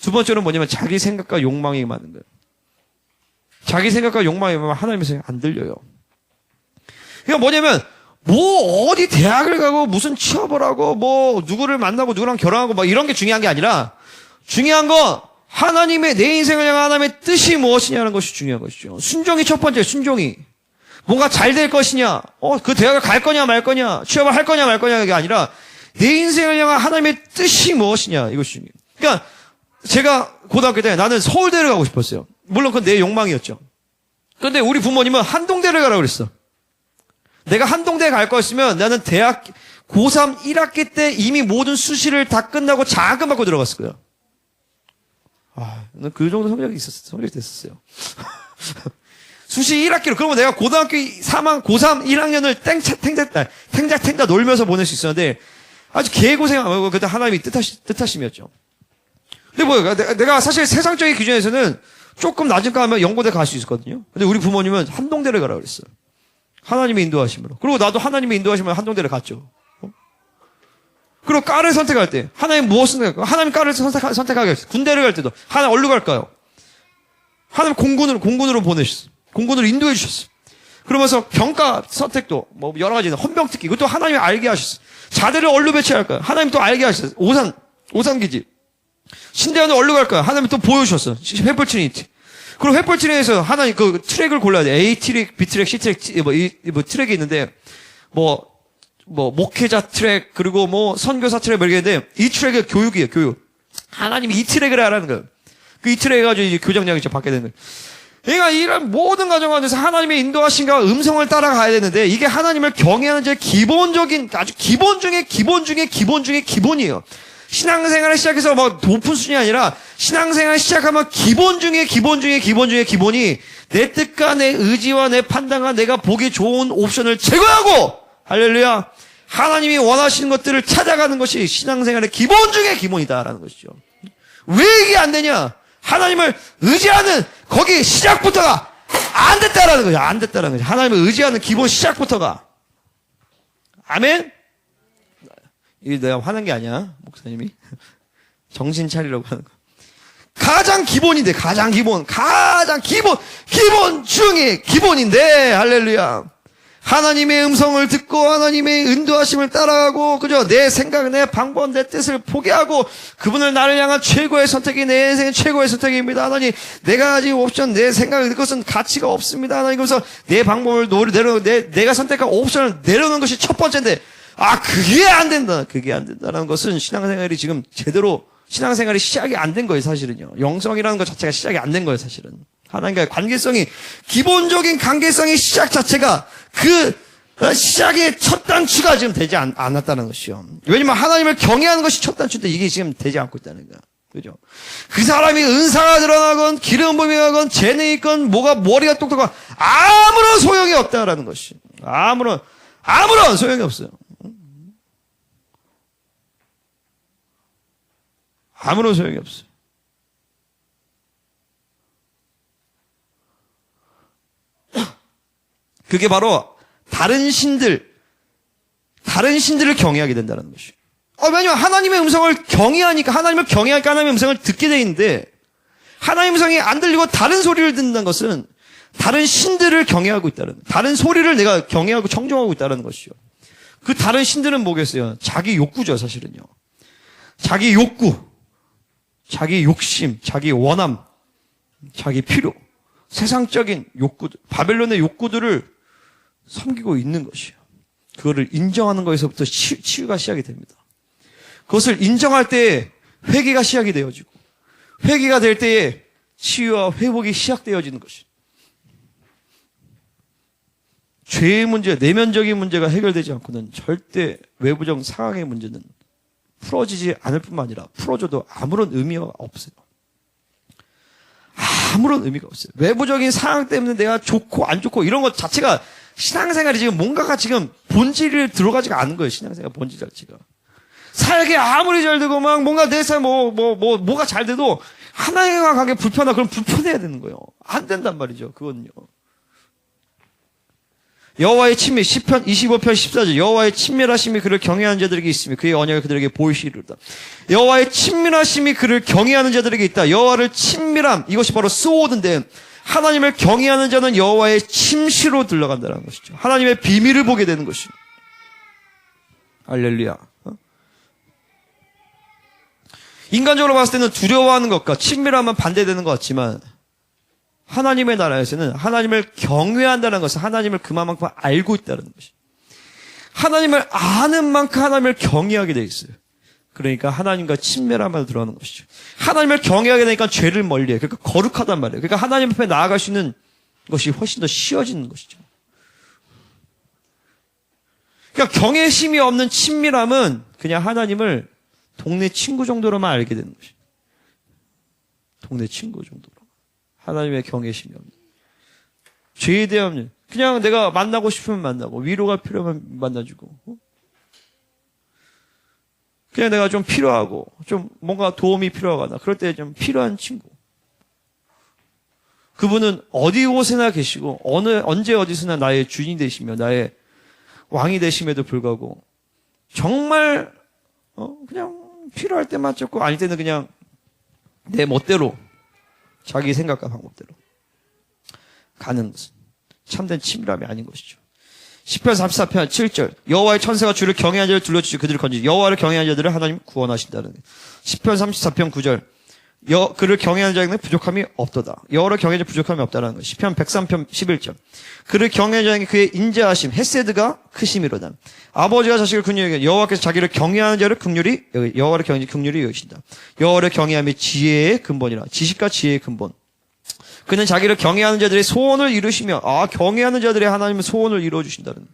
두 번째는 뭐냐면 자기 생각과 욕망이 많은 거예요. 자기 생각과 욕망이 많으면 하나님의 생각 안 들려요. 그러니까 뭐냐면 뭐 어디 대학을 가고 무슨 취업을 하고 뭐 누구를 만나고 누구랑 결혼하고 막 이런 게 중요한 게 아니라 중요한 건 하나님의 내 인생을 향한 하나님의 뜻이 무엇이냐는 것이 중요한 것이죠. 순종이 첫 번째, 순종이. 뭔가 잘 될 것이냐, 그 대학을 갈 거냐 말 거냐, 취업을 할 거냐 말 거냐가 아니라 내 인생을 향한 하나님의 뜻이 무엇이냐 이것이 중요해요. 그러니까 제가 고등학교 때 나는 서울대를 가고 싶었어요. 물론 그건 내 욕망이었죠. 그런데 우리 부모님은 한동대를 가라고 그랬어. 내가 한동대에 갈 거였으면 나는 대학 고3 1학기 때 이미 모든 수시를 다 끝나고 장학금 받고 들어갔을 거야. 그 정도 성적이 됐었어요. 수시 1학기로, 그러면 내가 고등학교 고3 1학년을 탱자 놀면서 보낼 수 있었는데, 아주 개고생하고, 그때 하나님이 뜻하심이었죠. 근데 뭐야, 내가 사실 세상적인 기준에서는 조금 낮은 거 하면 연고대 갈 수 있었거든요. 근데 우리 부모님은 한동대를 가라고 그랬어요. 하나님의 인도하심으로. 그리고 나도 하나님의 인도하심으로 한동대를 갔죠. 그리고 과를 선택할 때 하나님 무엇을 선택할까요? 하나님 과를 선택하게 했어요. 군대를 갈 때도 하나님 어디로 갈까요? 하나님 공군으로 보내셨어요. 공군으로 인도해 주셨어요. 그러면서 병과 선택도 뭐 여러 가지 헌병특기 그것도 하나님이 알게 하셨어요. 자들을 어디로 배치할까요? 하나님 또 알게 하셨어요. 오산기지. 신대원을 어디로 갈까요? 하나님 또 보여주셨어요. 횃불 트리니티. 그리고 횃불 트리니티에서 하나님 그 트랙을 골라야 돼. A 트랙, B 트랙, C 트랙, 뭐 트랙이 있는데 뭐 목회자 트랙, 그리고 뭐 선교사 트랙 뭐 이렇게 있는데, 이 트랙이 교육이에요, 교육. 하나님이 이 트랙을 하라는 거예요. 그 이 트랙 해가지고 이제 교장량이 받게 되는 거예요. 그러니까 이런 모든 과정 가운데서 하나님의 인도하심과 음성을 따라가야 되는데 이게 하나님을 경외하는 제 기본적인 아주 기본 중에 기본 중에 기본 중에 기본이에요. 신앙생활을 시작해서 뭐 높은 수준이 아니라 신앙생활을 시작하면 기본 중에 기본 중에 기본 중에 기본이 내 뜻과 내 의지와 내 판단과 내가 보기 좋은 옵션을 제거하고 할렐루야 하나님이 원하시는 것들을 찾아가는 것이 신앙생활의 기본 중에 기본이다라는 것이죠. 왜 이게 안 되냐? 하나님을 의지하는 거기 시작부터가 안 됐다라는 거죠. 안 됐다라는 거죠. 하나님을 의지하는 기본 시작부터가. 아멘? 이게 내가 화난 게 아니야, 목사님이. 정신 차리라고 하는 거. 가장 기본인데, 가장 기본 중에 기본인데, 할렐루야. 하나님의 음성을 듣고 하나님의 인도하심을 따라가고 그죠? 내 생각, 내 방법, 내 뜻을 포기하고 그분을 나를 향한 최고의 선택이 내 인생의 최고의 선택입니다. 하나님 내가 가진 옵션, 내 생각, 그것은 가치가 없습니다. 하나님 그래서 내 방법을 내가 선택한 옵션을 내려놓는 것이 첫 번째인데 그게 안 된다. 그게 안 된다는 것은 신앙생활이 지금 제대로 신앙생활이 시작이 안 된 거예요. 사실은요. 영성이라는 것 자체가 시작이 안 된 거예요. 사실은. 하나님과의 관계성이 기본적인 관계성의 시작 자체가 그 시작의 첫 단추가 지금 되지 않았다는 것이요. 왜냐면 하나님을 경외하는 것이 첫 단추인데 이게 지금 되지 않고 있다는 거야. 그죠? 그 사람이 은사가 드러나건 기름 부음이 가건 재능이 있건 머리가 똑똑한 아무런 소용이 없다라는 것이. 아무런 소용이 없어요. 아무런 소용이 없어요. 그게 바로 다른 신들을 경외하게 된다는 것이에요. 왜냐면 하나님의 음성을 경외하니까 하나님의 음성을 듣게 돼 있는데 하나님의 음성이 안 들리고 다른 소리를 듣는다는 것은 다른 신들을 경외하고 있다는 거예요. 다른 소리를 내가 경외하고 청종하고 있다는 것이요. 그 다른 신들은 뭐겠어요? 자기 욕구죠, 사실은요. 자기 욕구, 자기 욕심, 자기 원함, 자기 필요, 세상적인 욕구들, 바벨론의 욕구들을 섬기고 있는 것이에요. 그거를 인정하는 것에서부터 치유가 시작이 됩니다. 그것을 인정할 때에 회개가 시작이 되어지고 회개가 될 때에 치유와 회복이 시작되어지는 것이에요. 죄의 문제, 내면적인 문제가 해결되지 않고는 절대 외부적 상황의 문제는 풀어지지 않을 뿐만 아니라 풀어줘도 아무런 의미가 없어요. 아무런 의미가 없어요. 외부적인 상황 때문에 내가 좋고 안 좋고 이런 것 자체가 신앙생활이 지금 뭔가가 지금 본질이 들어가지가 않은 거예요. 신앙생활 본질 자체가. 살게 아무리 잘 되고 막 뭔가 내 삶 뭐가 잘 돼도 하나님과 관계 불편하다 그럼 불편해야 되는 거예요. 안 된단 말이죠. 그건요. 여호와의 친밀 시편 25편 14절 여호와의 친밀하심이 그를 경외하는 자들에게 있으며 그의 언약을 그들에게 보이시리로다. 여호와의 친밀하심이 그를 경외하는 자들에게 있다. 여호와를 친밀함 이것이 바로 스오드인데 하나님을 경외하는 자는 여호와의 침시로 들어간다는 것이죠. 하나님의 비밀을 보게 되는 것입니다. 할렐루야. 인간적으로 봤을 때는 두려워하는 것과 친밀함은 반대되는 것 같지만 하나님의 나라에서는 하나님을 경외한다는 것은 하나님을 그만큼 알고 있다는 것이. 하나님을 아는 만큼 하나님을 경외하게 돼 있어요. 그러니까 하나님과 친밀함에 들어가는 것이죠. 하나님을 경외하게 되니까 죄를 멀리해. 그러니까 거룩하단 말이에요. 그러니까 하나님 앞에 나아갈 수 있는 것이 훨씬 더 쉬워지는 것이죠. 그러니까 경외심이 없는 친밀함은 그냥 하나님을 동네 친구 정도로만 알게 되는 것이죠. 동네 친구 정도로. 하나님의 경외심이 없는. 죄에 대한 그냥 내가 만나고 싶으면 만나고 위로가 필요하면 만나주고 그냥 내가 좀 필요하고 좀 뭔가 도움이 필요하거나 그럴 때 좀 필요한 친구. 그분은 어디 곳에나 계시고 언제 어디서나 나의 주인이 되시며 나의 왕이 되심에도 불구하고 정말 그냥 필요할 때만 찾고 아닐 때는 그냥 내 멋대로 자기 생각과 방법대로 가는 것은 참된 친밀함이 아닌 것이죠. 시편 34편 7절 여호와의 천사가 주를 경외한 자를 둘러주시고 그들을 건지시 여호와를 경외한 자들을 하나님 구원하신다는 시편 34편 9절 그를 경외하는 자에게는 부족함이 없도다. 여호와를 경외하는 자 부족함이 없다는 것. 시편 103편 11절 그를 경외하는 자에게 그의 인자하심 헤세드가 크심이로다. 아버지가 자식을 긍휼히 여기고 여호와께서 자기를 경외하는 자를 긍휼히 여호와를 경외하는 긍휼히 여기신다. 여호와를 경외함이 지혜의 근본이라. 지식과 지혜의 근본. 그는 자기를 경외하는 자들의 소원을 이루시며, 경외하는 자들의 하나님은 소원을 이루어주신다는.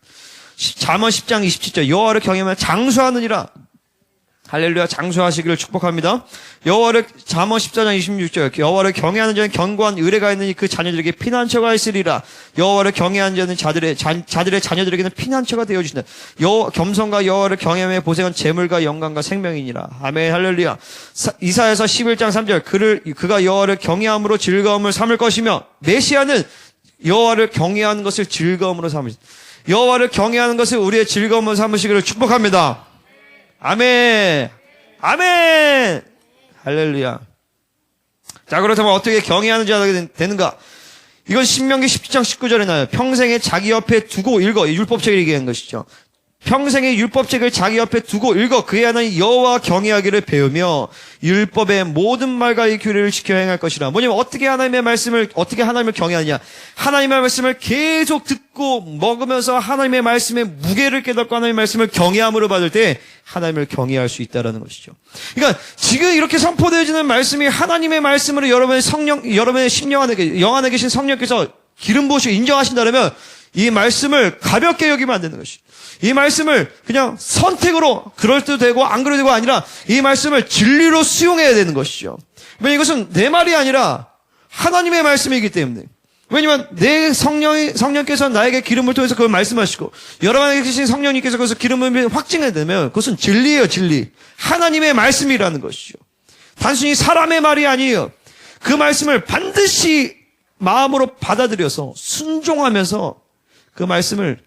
잠언 10장 27절, 여호와를 경외하면 장수하느니라. 할렐루야, 장수하시기를 축복합니다. 잠언 14장 26절, 여호와를 경외하는 자는 견고한 의뢰가 있느니 그 자녀들에게 피난처가 있으리라. 여호와를 경외하는 자는 자들의 자녀들에게는 피난처가 되어주신다. 겸손과 여호와를 경외함의 보생은 재물과 영광과 생명이니라. 아멘, 할렐루야. 이사야서 11장 3절, 그가 여호와를 경외함으로 즐거움을 삼을 것이며, 메시아는 여호와를 경외하는 것을 즐거움으로 삼으시다. 여호와를 경외하는 것을 우리의 즐거움으로 삼으시기를 축복합니다. 아멘. 아멘. 할렐루야. 자, 그렇다면 어떻게 경외하는 자가 되는가? 이건 신명기 17장 19절에 나와요. 평생에 자기 옆에 두고 읽어. 율법책을 얘기한 것이죠. 평생의 율법책을 자기 옆에 두고 읽어. 그의 하나님 여호와 경외하기를 배우며 율법의 모든 말과 이 규례를 지켜 행할 것이라. 뭐냐면 어떻게 하나님을 경외하느냐? 하나님의 말씀을 계속 듣고 먹으면서 하나님의 말씀의 무게를 깨닫고 하나님의 말씀을 경외함으로 받을 때 하나님을 경외할 수 있다라는 것이죠. 그러니까 지금 이렇게 선포되어지는 말씀이 하나님의 말씀으로 여러분의 심령 안에, 영 안에 계신 성령께서 기름 부으시고 인정하신다면 이 말씀을 가볍게 여기면 안 되는 것이죠. 이 말씀을 그냥 선택으로 그럴 때도 되고 안 그래도 되고 아니라 이 말씀을 진리로 수용해야 되는 것이죠. 왜냐면 이것은 내 말이 아니라 하나님의 말씀이기 때문에. 왜냐면 내 성령께서 나에게 기름을 통해서 그걸 말씀하시고 여러분에게 계신 성령님께서 그것을 기름을 확증해야 되면 그것은 진리예요, 진리. 하나님의 말씀이라는 것이죠. 단순히 사람의 말이 아니에요. 그 말씀을 반드시 마음으로 받아들여서 순종하면서 그 말씀을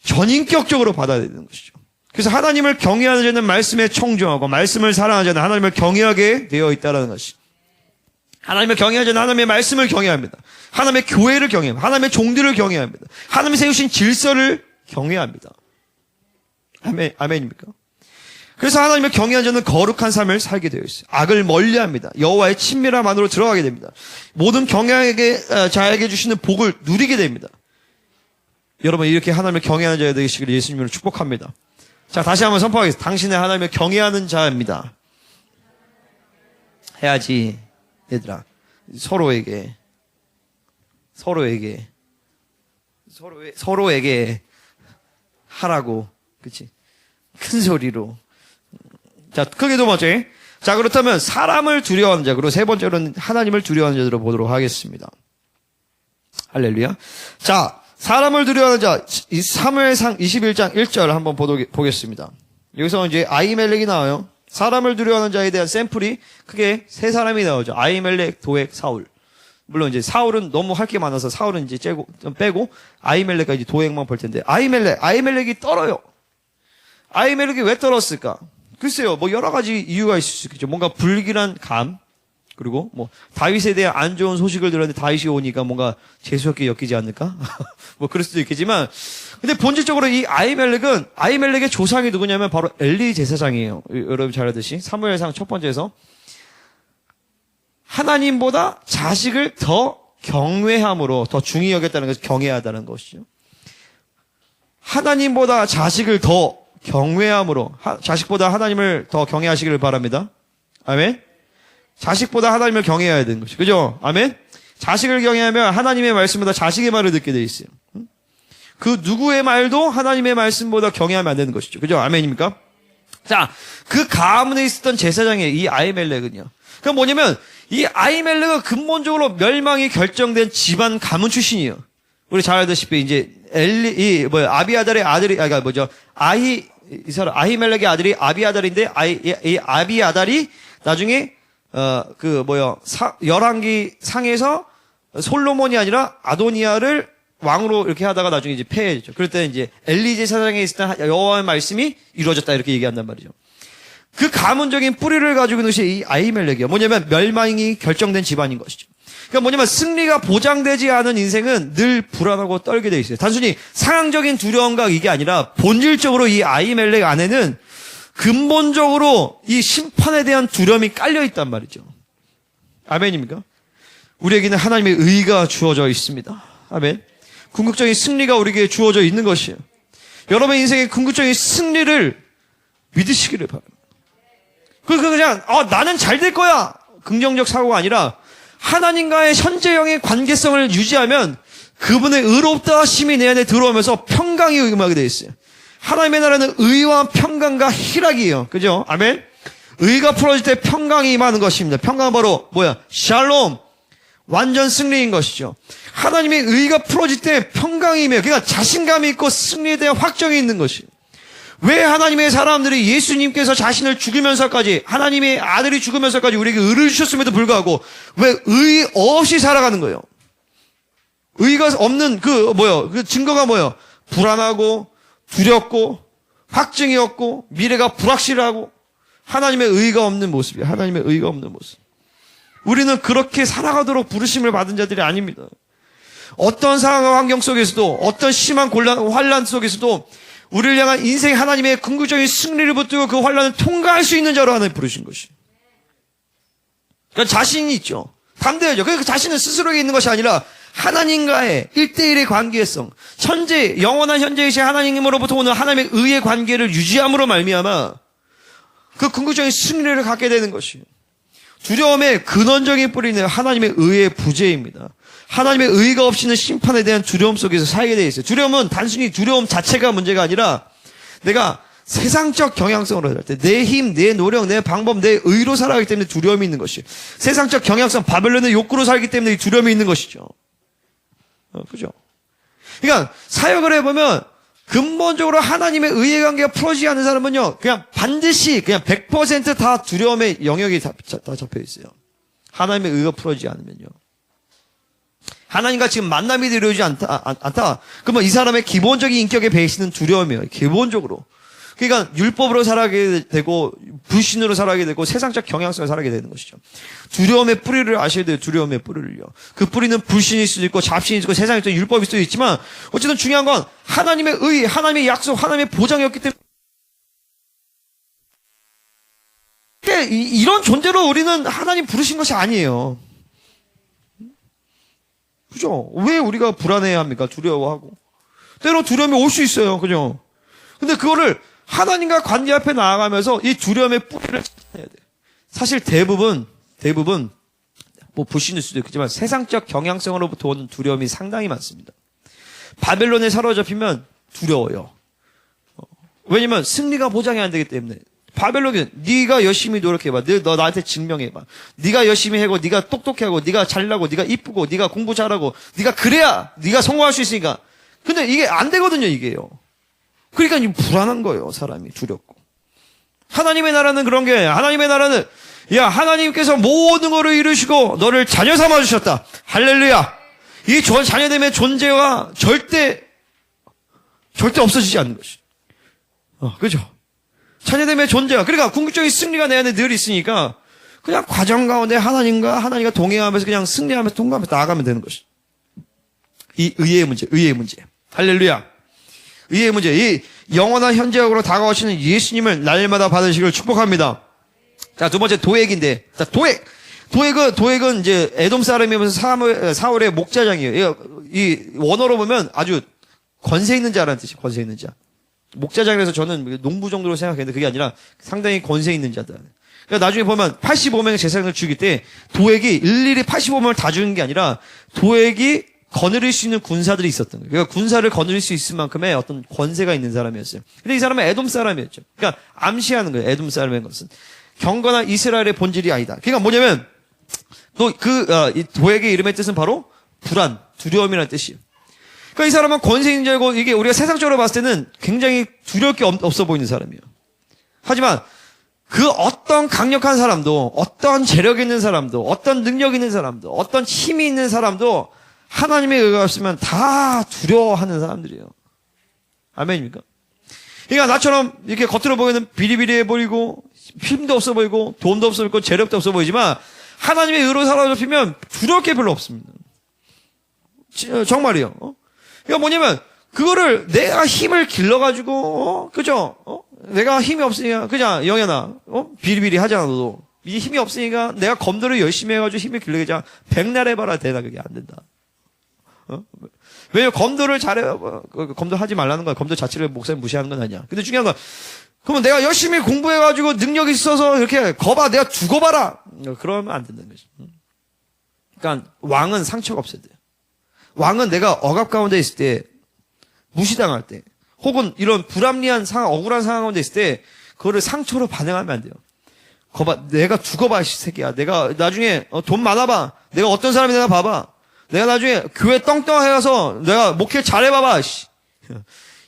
전인격적으로 받아야 되는 것이죠. 그래서 하나님을 경외하는 자는 말씀에 청종하고 말씀을 사랑하는 자는 하나님을 경외하게 되어 있다는 것이. 하나님을 경외하는 자는 하나님의 말씀을 경외합니다. 하나님의 교회를 경외합니다. 하나님의 종들을 경외합니다. 하나님이 세우신 질서를 경외합니다. 아멘입니까? 그래서 하나님을 경외하는 자는 거룩한 삶을 살게 되어 있어요. 악을 멀리합니다. 여호와의 친밀함 안으로 들어가게 됩니다. 모든 경외하게 자에게 주시는 복을 누리게 됩니다. 여러분 이렇게 하나님을 경외하는 자가 되시기를 예수님으로 축복합니다. 자, 다시 한번 선포하겠습니다. 당신은 하나님을 경외하는 자입니다. 해야지, 얘들아. 서로에게 하라고, 그치? 큰 소리로. 자, 크게 두 번째. 자, 그렇다면 사람을 두려워하는 자, 그리고 세 번째로는 하나님을 두려워하는 자들로 보도록 하겠습니다. 할렐루야. 자, 사람을 두려워하는 자, 이 사무엘상 21장 1절 한번 보겠습니다. 여기서 이제 아히멜렉이 나와요. 사람을 두려워하는 자에 대한 샘플이 크게 세 사람이 나오죠. 아히멜렉, 도액, 사울. 물론 이제 사울은 너무 할 게 많아서 사울은 이제 좀 빼고 아히멜렉과 이제 도액만 볼 텐데 아히멜렉이 떨어요. 아히멜렉이 왜 떨었을까? 글쎄요, 뭐 여러 가지 이유가 있을 수 있겠죠. 뭔가 불길한 감, 그리고 뭐 다윗에 대한 안 좋은 소식을 들었는데 다윗이 오니까 뭔가 재수없게 엮이지 않을까? 뭐 그럴 수도 있겠지만, 근데 본질적으로 이 아히멜렉의 조상이 누구냐면 바로 엘리 제사장이에요. 여러분 잘 알듯이 사무엘상 첫 번째에서 하나님보다 자식을 더 경외함으로 더 중히 여겼다는 것을 경외하다는 것이죠. 하나님보다 자식을 더 경외함으로, 자식보다 하나님을 더 경외하시기를 바랍니다. 아멘. 자식보다 하나님을 경외해야 되는 것이죠. 그죠? 아멘. 자식을 경외하면 하나님의 말씀보다 자식의 말을 듣게 돼 있어요. 그 누구의 말도 하나님의 말씀보다 경외하면 안 되는 것이죠. 그죠? 아멘입니까? 자, 그 가문에 있었던 제사장의 이 아히멜렉은요. 그건 뭐냐면 이 아히멜렉은 근본적으로 멸망이 결정된 집안 가문 출신이에요. 우리 잘 알다시피 이제 아비아달의 아들이 아히멜렉의 아들이 아비아달인데 이 아비아달이 나중에 열왕기 상에서 솔로몬이 아니라 아도니아를 왕으로 이렇게 하다가 나중에 이제 폐해졌죠. 그럴 때 이제 엘리 제사장에 있을 때 여호와의 말씀이 이루어졌다 이렇게 얘기한단 말이죠. 그 가문적인 뿌리를 가지고 있는 것이 이 아히멜렉이에요. 뭐냐면 멸망이 결정된 집안인 것이죠. 그러니까 뭐냐면 승리가 보장되지 않은 인생은 늘 불안하고 떨게 돼 있어요. 단순히 상황적인 두려움과 이게 아니라 본질적으로 이 아히멜렉 안에는 근본적으로 이 심판에 대한 두려움이 깔려 있단 말이죠. 아멘입니까? 우리에게는 하나님의 의가 주어져 있습니다. 아멘. 궁극적인 승리가 우리에게 주어져 있는 것이에요. 여러분의 인생의 궁극적인 승리를 믿으시기를 바랍니다. 그냥 나는 잘 될 거야. 긍정적 사고가 아니라 하나님과의 현재형의 관계성을 유지하면 그분의 의롭다 하심이 내 안에 들어오면서 평강이 임하게 되어 있어요. 하나님의 나라는 의와 평강과 희락이에요. 그죠? 아멘? 의가 풀어질 때 평강이 임하는 것입니다. 평강은 바로 뭐야? 샬롬. 완전 승리인 것이죠. 하나님의 의가 풀어질 때 평강이 임해요. 그러니까 자신감이 있고 승리에 대한 확정이 있는 것이에요. 왜 하나님의 사람들이 예수님께서 자신을 죽이면서까지, 하나님의 아들이 죽으면서까지 우리에게 의를 주셨음에도 불구하고 왜 의 없이 살아가는 거예요? 의가 없는 그 증거가 뭐예요? 불안하고 두렵고 확증이 없고 미래가 불확실하고 하나님의 의가 없는 모습이에요. 하나님의 의가 없는 모습. 우리는 그렇게 살아가도록 부르심을 받은 자들이 아닙니다. 어떤 상황과 환경 속에서도, 어떤 심한 환란 속에서도 우리를 향한 인생 하나님의 궁극적인 승리를 붙들고 그 환란을 통과할 수 있는 자로 하나님 부르신 것이. 그러니까 자신이 있죠. 담대하죠. 그 자신은 스스로에게 있는 것이 아니라 하나님과의 1대1의 관계성, 영원한 현재이신 하나님으로부터 오는 하나님의 의의 관계를 유지함으로 말미암아 그 궁극적인 승리를 갖게 되는 것이에요. 두려움의 근원적인 뿌리는 하나님의 의의 부재입니다. 하나님의 의가 없이는 심판에 대한 두려움 속에서 살게 되어 있어요. 두려움은 단순히 두려움 자체가 문제가 아니라 내가 세상적 경향성으로 살 때 내 힘, 내 노력, 내 방법, 내 의로 살아가기 때문에 두려움이 있는 것이에요. 세상적 경향성, 바벨론의 욕구로 살기 때문에 이 두려움이 있는 것이죠. 그죠? 그러니까 사역을 해보면 근본적으로 하나님의 의의 관계가 풀어지지 않는 사람은요, 그냥 반드시, 그냥 100% 다 두려움의 영역이 다 잡혀 있어요. 하나님의 의가 풀어지지 않으면요. 하나님과 지금 만남이 이루어지지 않다. 그러면 이 사람의 기본적인 인격의 베이스는 두려움이에요. 기본적으로. 그러니까 율법으로 살아가게 되고 불신으로 살아가게 되고 세상적 경향성으로 살아가게 되는 것이죠. 두려움의 뿌리를 아셔야 돼요. 두려움의 뿌리를요. 그 뿌리는 불신일 수도 있고 잡신일 수도 있고 세상의 율법일 수도 있지만 어쨌든 중요한 건 하나님의 의, 하나님의 약속, 하나님의 보장이었기 때문에 이런 존재로 우리는 하나님 부르신 것이 아니에요. 그죠? 왜 우리가 불안해야 합니까? 두려워하고. 때로 두려움이 올 수 있어요. 그죠? 근데 그거를 하나님과 관계 앞에 나아가면서 이 두려움의 뿌리를 찾아내야 돼요. 사실 대부분 뭐 불신일 수도 있겠지만 세상적 경향성으로부터 오는 두려움이 상당히 많습니다. 바벨론에 사로잡히면 두려워요. 왜냐면 승리가 보장이 안 되기 때문에. 바벨론은 네가 열심히 노력해봐. 너 나한테 증명해봐. 네가 열심히 하고 네가 똑똑하고 네가 잘나고 네가 이쁘고 네가 공부 잘하고 네가 그래야 네가 성공할 수 있으니까. 근데 이게 안 되거든요. 이게요. 그러니까 불안한 거예요. 사람이 두렵고. 하나님의 나라는 그런 게, 하나님의 나라는 야, 하나님께서 모든 것을 이루시고 너를 자녀 삼아 주셨다. 할렐루야. 이 자녀됨의 존재가 절대 없어지지 않는 것이. 그죠? 자녀됨의 존재가. 그러니까 궁극적인 승리가 내 안에 늘 있으니까 그냥 과정 가운데 하나님과 동행하면서 그냥 승리하면서 통과하면서 나아가면 되는 것이. 이 의의 문제. 할렐루야. 의의 문제, 이 영원한 현재역으로 다가오시는 예수님을 날마다 받으시기를 축복합니다. 자, 두 번째 도액인데, 자, 도액은 이제 에돔 사람이면서 사울의 목자장이에요. 이 원어로 보면 아주 권세 있는 자라는 뜻이에요. 권세 있는 자. 목자장이라서 저는 농부 정도로 생각했는데 그게 아니라 상당히 권세 있는 자다. 그러니까 나중에 보면 85명의 제사장을 죽일 때 도액이 일일이 85명을 다 죽인 게 아니라 도액이 거느릴 수 있는 군사들이 있었던 거예요. 그러니까 군사를 거느릴 수 있을 만큼의 어떤 권세가 있는 사람이었어요. 근데 이 사람은 에돔 사람이었죠. 그러니까 암시하는 거예요. 에돔 사람의 것은. 경건한 이스라엘의 본질이 아니다. 그러니까 뭐냐면, 이 도액의 이름의 뜻은 바로 불안, 두려움이라는 뜻이에요. 그러니까 이 사람은 권세 있는 자고 이게 우리가 세상적으로 봤을 때는 굉장히 두려울 게 없어 보이는 사람이에요. 하지만 그 어떤 강력한 사람도, 어떤 재력 있는 사람도, 어떤 능력 있는 사람도, 어떤 힘이 있는 사람도 하나님의 의가 없으면 다 두려워하는 사람들이에요. 아멘입니까? 그러니까 나처럼 이렇게 겉으로 보기에는 비리비리해 보이고 힘도 없어 보이고 돈도 없어 보이고 재력도 없어 보이지만 하나님의 의로 사로잡히면 두려울 게 별로 없습니다. 정말이요. 그러니까 뭐냐면 그거를 내가 힘을 길러가지고 그죠? 내가 힘이 없으니까 그냥 영현아 비리비리 하잖아 너도. 이 힘이 없으니까 내가 검도를 열심히 해가지고 힘을 길러겠자 백날 해봐라 되나 그게 안 된다. 왜냐면 검도를 검도 하지 말라는 거야. 검도 자체를 목사님 무시하는 건 아니야. 근데 중요한 건 그러면 내가 열심히 공부해가지고 능력이 있어서 이렇게 거봐 내가 두고 봐라. 그러면 안 된다는 거지. 그러니까 왕은 상처가 없어야 돼요. 왕은 내가 억압 가운데 있을 때, 무시당할 때, 혹은 이런 불합리한 상황, 억울한 상황 가운데 있을 때, 그거를 상처로 반응하면 안 돼요. 거봐, 내가 두고 봐, 이 새끼야. 내가 나중에 돈 많아봐. 내가 어떤 사람이나 봐봐. 내가 나중에 교회 떵떵 해가서 내가 목회 잘해봐봐. 씨.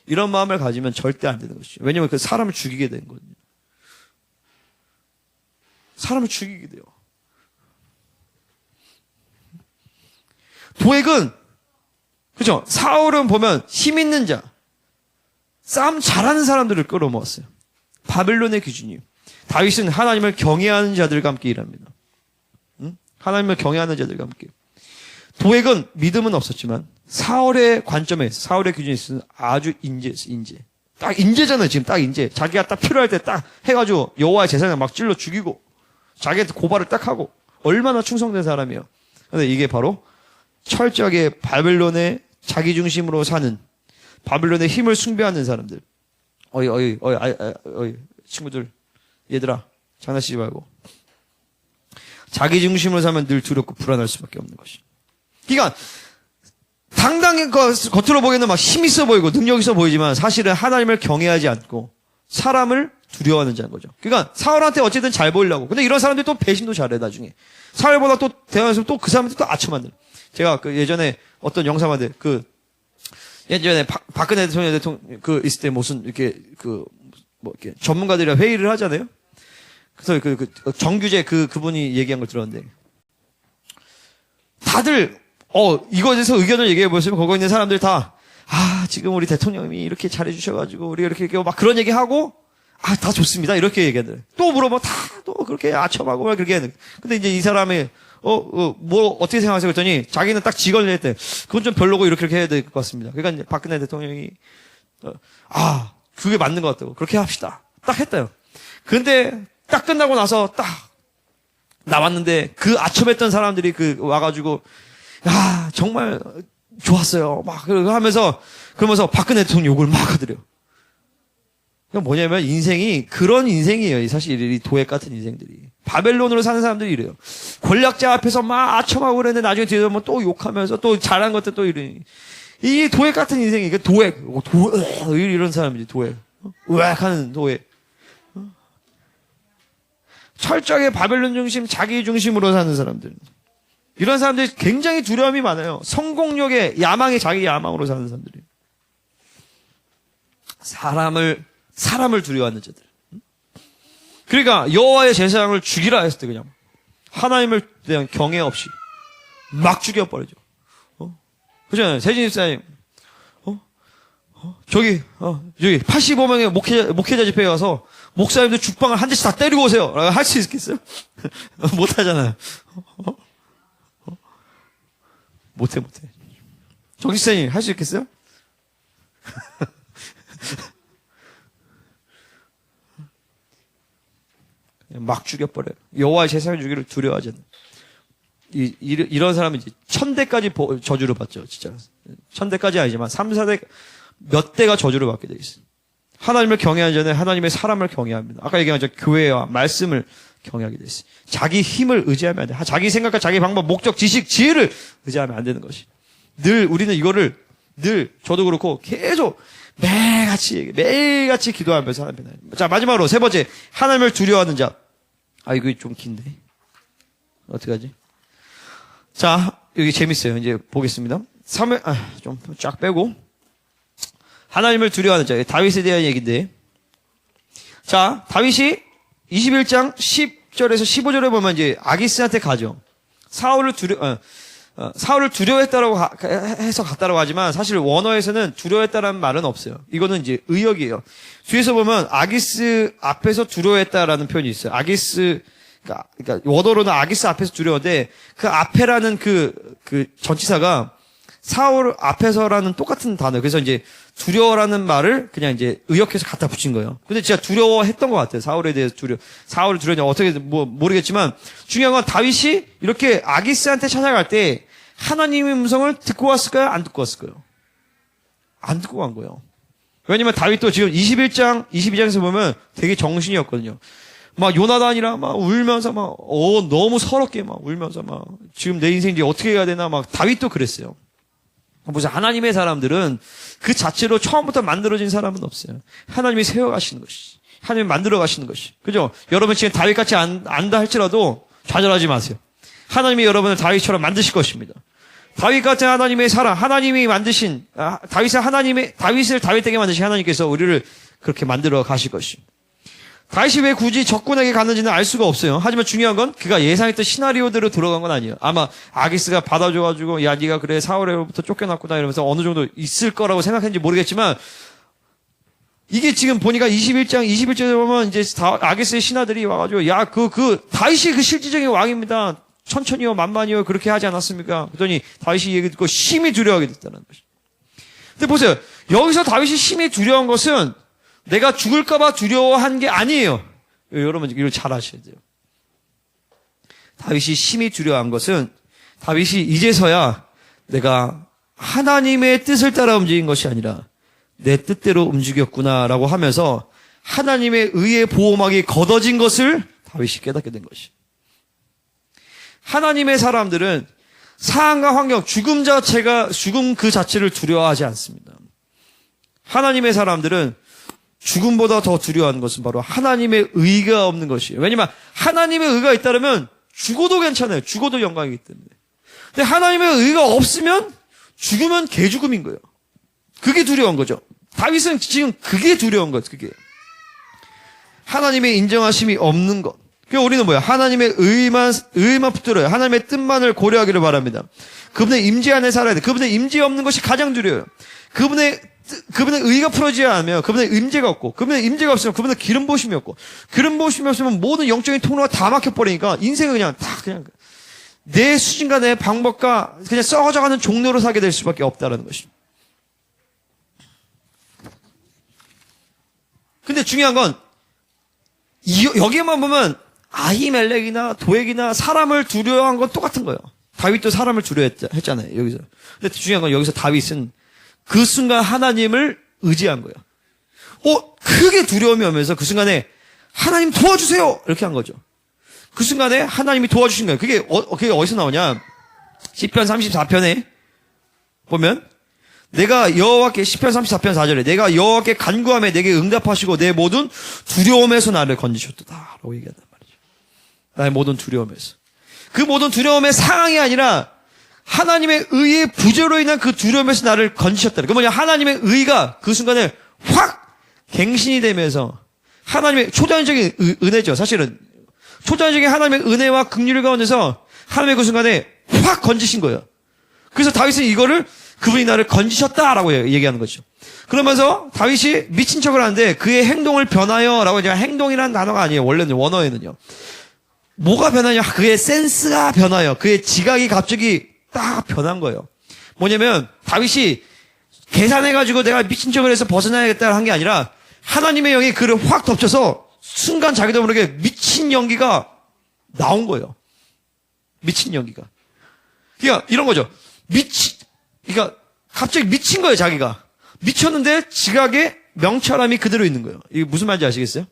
이런 마음을 가지면 절대 안 되는 것이죠. 왜냐면 그 사람을 죽이게 되는 거거든요. 사람을 죽이게 돼요. 도액은 그죠? 사울은 보면 힘 있는 자, 싸움 잘하는 사람들을 끌어모았어요. 바벨론의 기준이에요. 다윗은 하나님을 경외하는 자들과 함께 일합니다. 하나님을 경외하는 자들과 함께. 도액은 믿음은 없었지만 사울의 관점에서 사울의 기준에 있어서 아주 인재였어요. 인재. 딱 인재잖아요. 지금 딱 인재. 자기가 딱 필요할 때 딱 해가지고 여호와의 제사장을 막 찔러 죽이고 자기한테 고발을 딱 하고 얼마나 충성된 사람이에요. 근데 이게 바로 철저하게 바벨론의 자기중심으로 사는 바벨론의 힘을 숭배하는 사람들. 어이 친구들 얘들아 장난치지 말고 자기중심으로 살면 늘 두렵고 불안할 수밖에 없는 것이. 그러니까 당당히 겉으로 보기에는 막 힘 있어 보이고 능력 있어 보이지만 사실은 하나님을 경외하지 않고 사람을 두려워하는 자인 거죠. 그러니까 사울한테 어쨌든 잘 보이려고. 근데 이런 사람들이 또 배신도 잘해 나중에. 사울보다 또 대화에서 또 그 사람들 또 아첨만들. 제가 그 예전에 어떤 영상한테 예전에 박근혜 대통령 있을 때 무슨 이렇게 이렇게 전문가들이랑 회의를 하잖아요. 그래서 정규재 그분이 얘기한 걸 들었는데 다들 이거에 대해서 의견을 얘기해 보시면 거기 있는 사람들 다 지금 우리 대통령이 이렇게 잘해 주셔가지고 우리가 이렇게 막 그런 얘기 하고 다 좋습니다 이렇게 얘기하더래. 또 물어보면 다 또 그렇게 아첨하고 막 그렇게 하는. 근데 이제 이 사람이 뭐 어떻게 생각하세요? 그랬더니 자기는 딱 직언을 했대. 그건 좀 별로고 이렇게 해야 될 것 같습니다. 그러니까 이제 박근혜 대통령이 그게 맞는 것 같다고 그렇게 합시다. 딱 했대요. 근데 딱 끝나고 나서 딱 나왔는데 그 아첨했던 사람들이 와가지고 정말 좋았어요. 막 하면서 그러면서 박근혜 대통령 욕을 막 하더래요. 그건 뭐냐면 인생이 그런 인생이에요. 사실 이 도액 같은 인생들이. 바벨론으로 사는 사람들이 이래요. 권력자 앞에서 막 아첨하고 그랬는데 나중에 뒤에 뭐 또 욕하면서 또 잘한 것들 또 이러니. 이 도액 같은 인생이 도액 이런 사람이지 도액. 으악 하는 도액. 철저하게 바벨론 중심, 자기 중심으로 사는 사람들. 이런 사람들이 굉장히 두려움이 많아요. 성공력에 야망이 자기 야망으로 사는 사람들이. 사람을 두려워하는 자들. 그러니까 여호와의 제사장을 죽이라 했을 때 그냥 하나님을 대한 경외 없이 막 죽여버리죠. 그잖아요. 세진 집사님. 저기 85명의 목회자 집회에 가서 목사님들 죽방을 한 대씩 다 때리고 오세요. 할 수 있겠어요? 못 하잖아요. 못해. 정 집사님 할 수 있겠어요? 막 죽여버려요. 여호와의 제사장을 죽이를 두려워하지 않는. 이런 사람은 이제 1000대까지 저주를 받죠. 진짜. 1000대까지 아니지만 3, 4대 몇 대가 저주를 받게 돼 있어요. 하나님을 경외하기 전에 하나님의 사람을 경외합니다. 아까 얘기한 저 교회와 말씀을 경외하게 돼 있어요. 자기 힘을 의지하면 안 돼. 자기 생각과 자기 방법, 목적, 지식, 지혜를 의지하면 안 되는 것이. 우리는 이거를 저도 그렇고 계속 매일같이 기도하면서 하나님. 자, 마지막으로 세 번째. 하나님을 두려워하는 자. 이거 좀 긴데. 어떡하지? 자, 여기 재밌어요. 이제 보겠습니다. 좀 쫙 빼고. 하나님을 두려워하는 자. 다윗에 대한 얘기인데. 자, 다윗이 21장 10절에서 15절에 보면 이제 아기스한테 가죠. 사울을 두려워했다라고 해서 갔다라고 하지만 사실 원어에서는 두려워했다라는 말은 없어요. 이거는 이제 의역이에요. 뒤에서 보면 아기스 앞에서 두려워했다라는 표현이 있어요. 아기스, 그러니까 원어로는 아기스 앞에서 두려워인데 그 앞에라는 그 전치사가 사울 앞에서라는 똑같은 단어. 그래서 이제 두려워라는 말을 그냥 이제 의역해서 갖다 붙인 거예요. 근데 진짜 두려워했던 것 같아요. 사울에 대해서 사울을 두려웠냐 어떻게 모르겠지만 중요한 건 다윗이 이렇게 아기스한테 찾아갈 때 하나님의 음성을 듣고 왔을까요? 안 듣고 왔을까요? 안 듣고 간 거예요. 왜냐면 다윗도 지금 22장에서 보면 되게 정신이 없거든요. 막 요나단이랑 막 울면서 막 너무 서럽게 막 울면서 막 지금 내 인생 이제 어떻게 해야 되나 막 다윗도 그랬어요. 보세요. 하나님의 사람들은 그 자체로 처음부터 만들어진 사람은 없어요. 하나님이 세워가시는 것이. 하나님이 만들어 가시는 것이. 그죠? 여러분 지금 다윗같이 안다 할지라도 좌절하지 마세요. 하나님이 여러분을 다윗처럼 만드실 것입니다. 다윗 같은 하나님의 사랑, 하나님이 만드신, 다윗을 다윗 되게 만드신 하나님께서 우리를 그렇게 만들어 가실 것입니다. 다윗이 왜 굳이 적군에게 갔는지는 알 수가 없어요. 하지만 중요한 건 그가 예상했던 시나리오대로 들어간 건 아니에요. 아마 아기스가 받아줘가지고 야 네가 그래 사울로부터 쫓겨났구나 이러면서 어느 정도 있을 거라고 생각했는지 모르겠지만 이게 지금 보니까 21절에 보면 이제 아기스의 신하들이 와가지고 야 다윗이 그 실질적인 왕입니다. 천천히요 만만히요 그렇게 하지 않았습니까? 그러더니 다윗이 얘기 듣고 심히 두려워하게 됐다는 것이죠. 근데 보세요. 여기서 다윗이 심히 두려운 것은 내가 죽을까봐 두려워한 게 아니에요. 여러분 이걸 잘 아셔야 돼요. 다윗이 심히 두려워한 것은 다윗이 이제서야 내가 하나님의 뜻을 따라 움직인 것이 아니라 내 뜻대로 움직였구나라고 하면서 하나님의 의의 보호막이 걷어진 것을 다윗이 깨닫게 된 것이에요. 하나님의 사람들은 상황과 환경, 죽음 그 자체를 두려워하지 않습니다. 하나님의 사람들은 죽음보다 더 두려워하는 것은 바로 하나님의 의가 없는 것이에요. 왜냐면 하나님의 의가 있다면 죽어도 괜찮아요. 죽어도 영광이기 때문에. 근데 하나님의 의가 없으면 죽으면 개죽음인 거예요. 그게 두려운 거죠. 다윗은 지금 그게 두려운 거예요. 그게. 하나님의 인정하심이 없는 것. 그러니까 우리는 뭐야? 하나님의 의만 붙들어요. 하나님의 뜻만을 고려하기를 바랍니다. 그분의 임재 안에 살아야 돼. 그분의 임재 없는 것이 가장 두려워요. 그분의 의가 풀어지지 않으면 그분의 임재가 없고, 그분의 임재가 없으면 그분의 기름 부으심이 없고, 기름 부으심이 없으면 모든 영적인 통로가 다 막혀버리니까 인생은 그냥 내 수준과 내 방법과 그냥 썩어져가는 종로로 살게 될 수밖에 없다는 것입니다. 근데 중요한 건 여기에만 보면 아히멜렉이나 도액이나 사람을 두려워한 건 똑같은 거예요. 다윗도 사람을 두려워했잖아요. 여기서. 근데 중요한 건 여기서 다윗은 그 순간 하나님을 의지한 거예요. 크게 두려움이 오면서 그 순간에 하나님 도와주세요! 이렇게 한 거죠. 그 순간에 하나님이 도와주신 거예요. 그게 어디서 나오냐? 시편 34편에 보면 내가 여호와께 시편 34편 4절에 내가 여호와께 간구하며 내게 응답하시고 내 모든 두려움에서 나를 건지셨도다라고 얘기한단 말이죠. 나의 모든 두려움에서. 그 모든 두려움의 상황이 아니라 하나님의 의의 부재로 인한 그 두려움에서 나를 건지셨다. 그 뭐냐? 하나님의 의가 그 순간에 확 갱신이 되면서 하나님의 초자연적인 은혜죠. 사실은 초자연적인 하나님의 은혜와 긍휼 가운데서 하나님의 그 순간에 확 건지신 거예요. 그래서 다윗은 이거를 그분이 나를 건지셨다라고 얘기하는 거죠. 그러면서 다윗이 미친 척을 하는데 그의 행동을 변하여라고 이제 행동이라는 단어가 아니에요. 원래는 원어에는요. 뭐가 변하냐? 그의 센스가 변하여. 그의 지각이 갑자기 딱 변한 거예요. 뭐냐면 다윗이 계산해가지고 내가 미친 척을 해서 벗어나야겠다 한 게 아니라 하나님의 영이 그를 확 덮쳐서 순간 자기도 모르게 미친 연기가 나온 거예요. 미친 연기가. 그러니까 이런 거죠. 그러니까 갑자기 미친 거예요, 자기가. 미쳤는데 지각에 명철함이 그대로 있는 거예요. 이게 무슨 말인지 아시겠어요?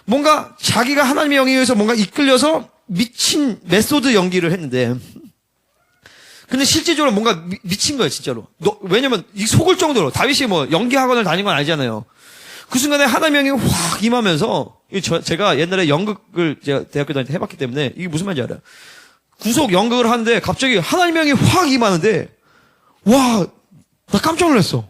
뭔가 자기가 하나님의 영에 의해서 뭔가 이끌려서 미친 메소드 연기를 했는데 근데 실제적으로 뭔가 미친 거예요, 진짜로. 왜냐면 이 속을 정도로 다윗이 뭐 연기 학원을 다닌 건 아니잖아요. 그 순간에 하나님의 영이 확 임하면서 제가 옛날에 연극을 제가 대학교 다닐 때 해봤기 때문에 이게 무슨 말인지 알아요. 구속 연극을 하는데 갑자기 하나님의 영이 확 임하는데 와, 나 깜짝 놀랐어.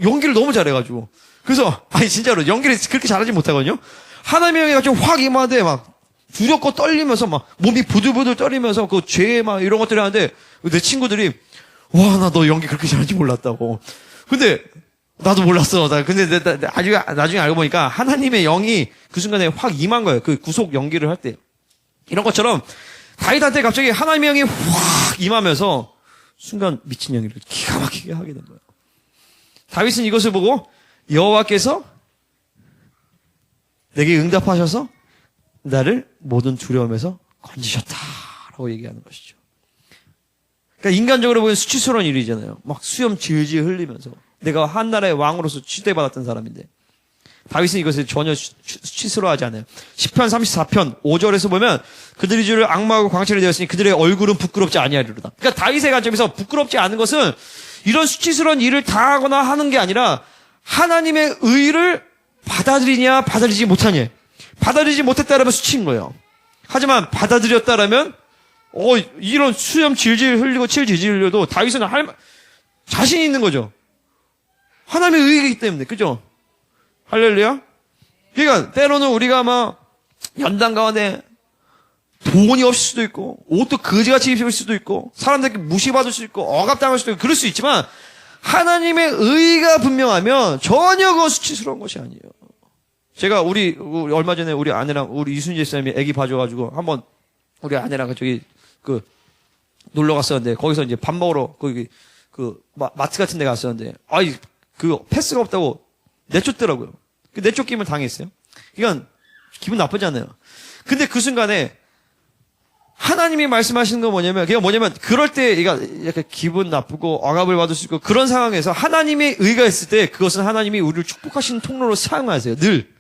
연기를 너무 잘해가지고. 그래서 아니 진짜로 연기를 그렇게 잘하지 못하거든요. 하나님의 영이 갑자기 확 임하는데 막 두렵고 떨리면서 막 몸이 부들부들 떨리면서 그 죄 막 이런 것들을 하는데 내 친구들이 와, 나 너 연기 그렇게 잘하는지 몰랐다고. 근데 나도 몰랐어. 근데 나중에 알고 보니까 하나님의 영이 그 순간에 확 임한 거예요. 그 구속 연기를 할 때. 이런 것처럼 다윗한테 갑자기 하나님의 영이 확 임하면서 순간 미친 연기를 기가 막히게 하게 된 거예요. 다윗은 이것을 보고 여호와께서 내게 응답하셔서 나를 모든 두려움에서 건지셨다라고 얘기하는 것이죠. 그러니까 인간적으로 보면 수치스러운 일이잖아요. 막 수염 질질 흘리면서 내가 한 나라의 왕으로서 취대받았던 사람인데 다윗은 이것을 전혀 수치스러워하지 않아요. 시편 34편 5절에서 보면 그들이 주를 악마하고 광채를 되었으니 그들의 얼굴은 부끄럽지 아니하리로다. 그러니까 다윗의 관점에서 부끄럽지 않은 것은 이런 수치스러운 일을 당하거나 하는 게 아니라 하나님의 의를 받아들이냐 받아들이지 못하냐. 받아들이지 못했다라면 수치인 거예요. 하지만 받아들였다라면 이런 수염 질질 흘리고 칠 질질 흘려도 다윗은 자신이 있는 거죠. 하나님의 의이기 때문에. 그죠? 할렐루야? 그러니까 때로는 우리가 막 연단 가운데 돈이 없을 수도 있고 옷도 거지같이 입을 수도 있고 사람들에게 무시받을 수 있고 억압당할 수도 있고 그럴 수 있지만 하나님의 의가 분명하면 전혀 그건 수치스러운 것이 아니에요. 제가 우리 얼마 전에 우리 아내랑 우리 이순재 쌤이 애기 봐줘가지고 한번 우리 아내랑 저기 놀러 갔었는데 거기서 이제 밥 먹으러 거기 마트 같은 데 갔었는데 패스가 없다고 내쫓더라고요. 내쫓김을 당했어요. 이건 기분 나쁘잖아요. 근데 그 순간에 하나님이 말씀하시는 건 뭐냐면 그럴 때 약간 기분 나쁘고 억압을 받을 수 있고 그런 상황에서 하나님의 의가 있을 때 그것은 하나님이 우리를 축복하시는 통로로 사용하세요. 늘.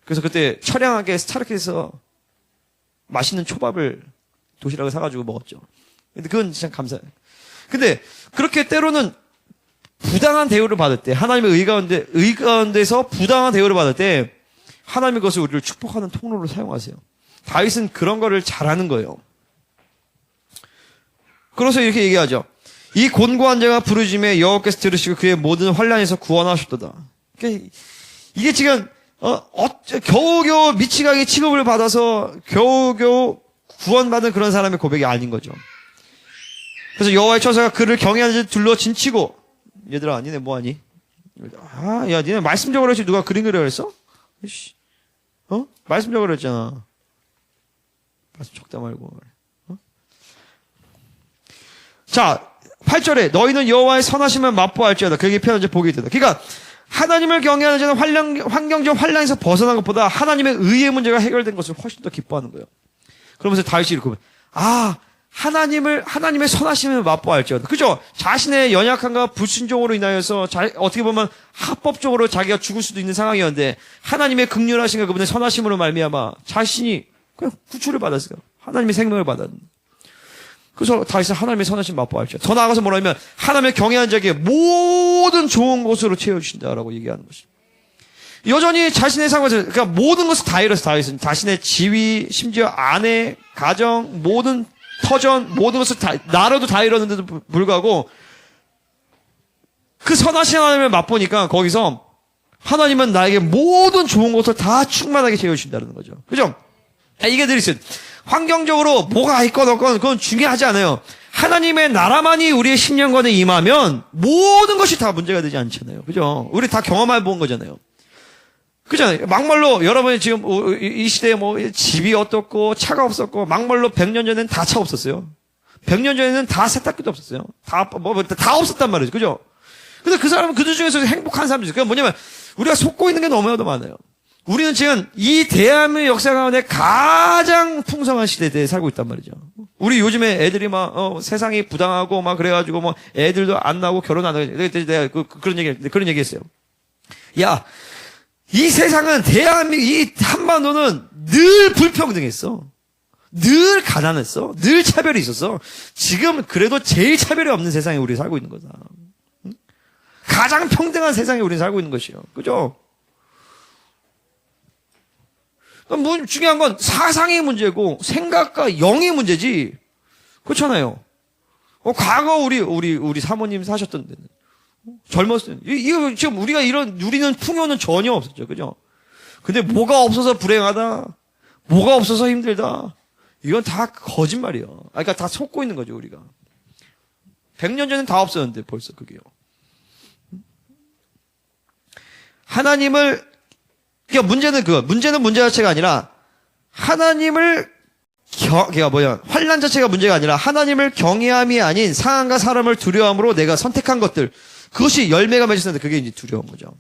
그래서 그때 처량하게 스타르키에서 맛있는 초밥을 도시락을 사가지고 먹었죠. 근데 그건 진짜 감사해요. 근데 그렇게 때로는 부당한 대우를 받을 때 하나님의 의 가운데서 부당한 대우를 받을 때 하나님의 것을 우리를 축복하는 통로로 사용하세요. 다윗은 그런 거를 잘하는 거예요. 그래서 이렇게 얘기하죠. 이 곤고한 자가 부르짖음에 여호와께서 들으시고 그의 모든 환난에서 구원하셨도다. 그러니까 이게 지금 겨우겨우 미치광이 취급을 받아서 겨우겨우 구원받은 그런 사람의 고백이 아닌 거죠. 그래서 여호와의 처소가 그를 경외하는 자를 둘러 진치고 얘들아 니네 뭐하니? 야 니네 말씀 적으라 했지 누가 그림 그리라 했어? 말씀 적으라 했잖아. 말씀 적다 말고. 자 8절에 너희는 여호와의 선하심을 맛보아할지어다 그에게 편한 자 복이 있다. 그러니까 하나님을 경외하는 자는 환경적 환란에서 벗어난 것보다 하나님의 의의 문제가 해결된 것을 훨씬 더 기뻐하는 거예요. 그러면서 다윗이 이렇게 보면 하나님의 선하심을 맛보아할지어다. 그죠? 자신의 연약함과 불순종으로 인하여서 어떻게 보면 합법적으로 자기가 죽을 수도 있는 상황이었는데 하나님의 긍휼하심과 그분의 선하심으로 말미암아 자신이 그냥 구출을 받았어요. 하나님의 생명을 받았는데. 그래서 다윗은 하나님의 선하심 맛보아할지어다. 더 나아가서 뭐라면 하나님의 경외하는 자에게 모든 좋은 것으로 채워주신다라고 얘기하는 것입니다. 여전히 자신의 상황에서 그러니까 모든 것을 다 잃었어. 다윗은 자신의 지위, 심지어 아내, 가정, 모든 터전, 모든 것을 다 나라도 다 잃었는데도 불구하고 그 선하신 하나님을 맛보니까 거기서 하나님은 나에게 모든 좋은 것을 다 충만하게 채워주신다는 거죠. 그죠? 이게 늘 있어요. 환경적으로 뭐가 있건 없건 그건 중요하지 않아요. 하나님의 나라만이 우리의 10년간에 임하면 모든 것이 다 문제가 되지 않잖아요. 그죠? 우리 다 경험해 본 거잖아요. 그잖아요. 막말로 여러분이 지금 이 시대에 집이 어떻고 차가 없었고 막말로 100년 전에는 다 차 없었어요. 100년 전에는 다 세탁기도 없었어요. 다 없었단 말이죠. 그죠? 근데 그 사람은 그들 중에서 행복한 사람들이죠. 그게 뭐냐면 우리가 속고 있는 게 너무나도 많아요. 우리는 지금 이 대한민국 역사 가운데 가장 풍성한 시대에 살고 있단 말이죠. 우리 요즘에 애들이 세상이 부당하고 그래가지고 애들도 안 나고 결혼 안 하고 내가 그런 얘기 했어요. 야, 이 세상은 대한민국, 이 한반도는 늘 불평등했어. 늘 가난했어. 늘 차별이 있었어. 지금 그래도 제일 차별이 없는 세상에 우리 살고 있는 거다. 가장 평등한 세상에 우리 살고 있는 것이요. 그죠? 중요한 건 사상의 문제고 생각과 영의 문제지. 그렇잖아요. 과거 우리 사모님 사셨던 데는 젊었어요. 이거 지금 우리가 누리는 풍요는 전혀 없었죠. 그죠? 근데 뭐가 없어서 불행하다. 뭐가 없어서 힘들다. 이건 다 거짓말이에요. 그러니까 다 속고 있는 거죠, 우리가. 100년 전엔 다 없었는데 벌써 그게요. 그러니까 문제는 문제 자체가 아니라 환난 자체가 문제가 아니라 하나님을 경외함이 아닌 상황과 사람을 두려움으로 내가 선택한 것들, 그것이 열매가 맺었는데 그게 이제 두려운 거죠.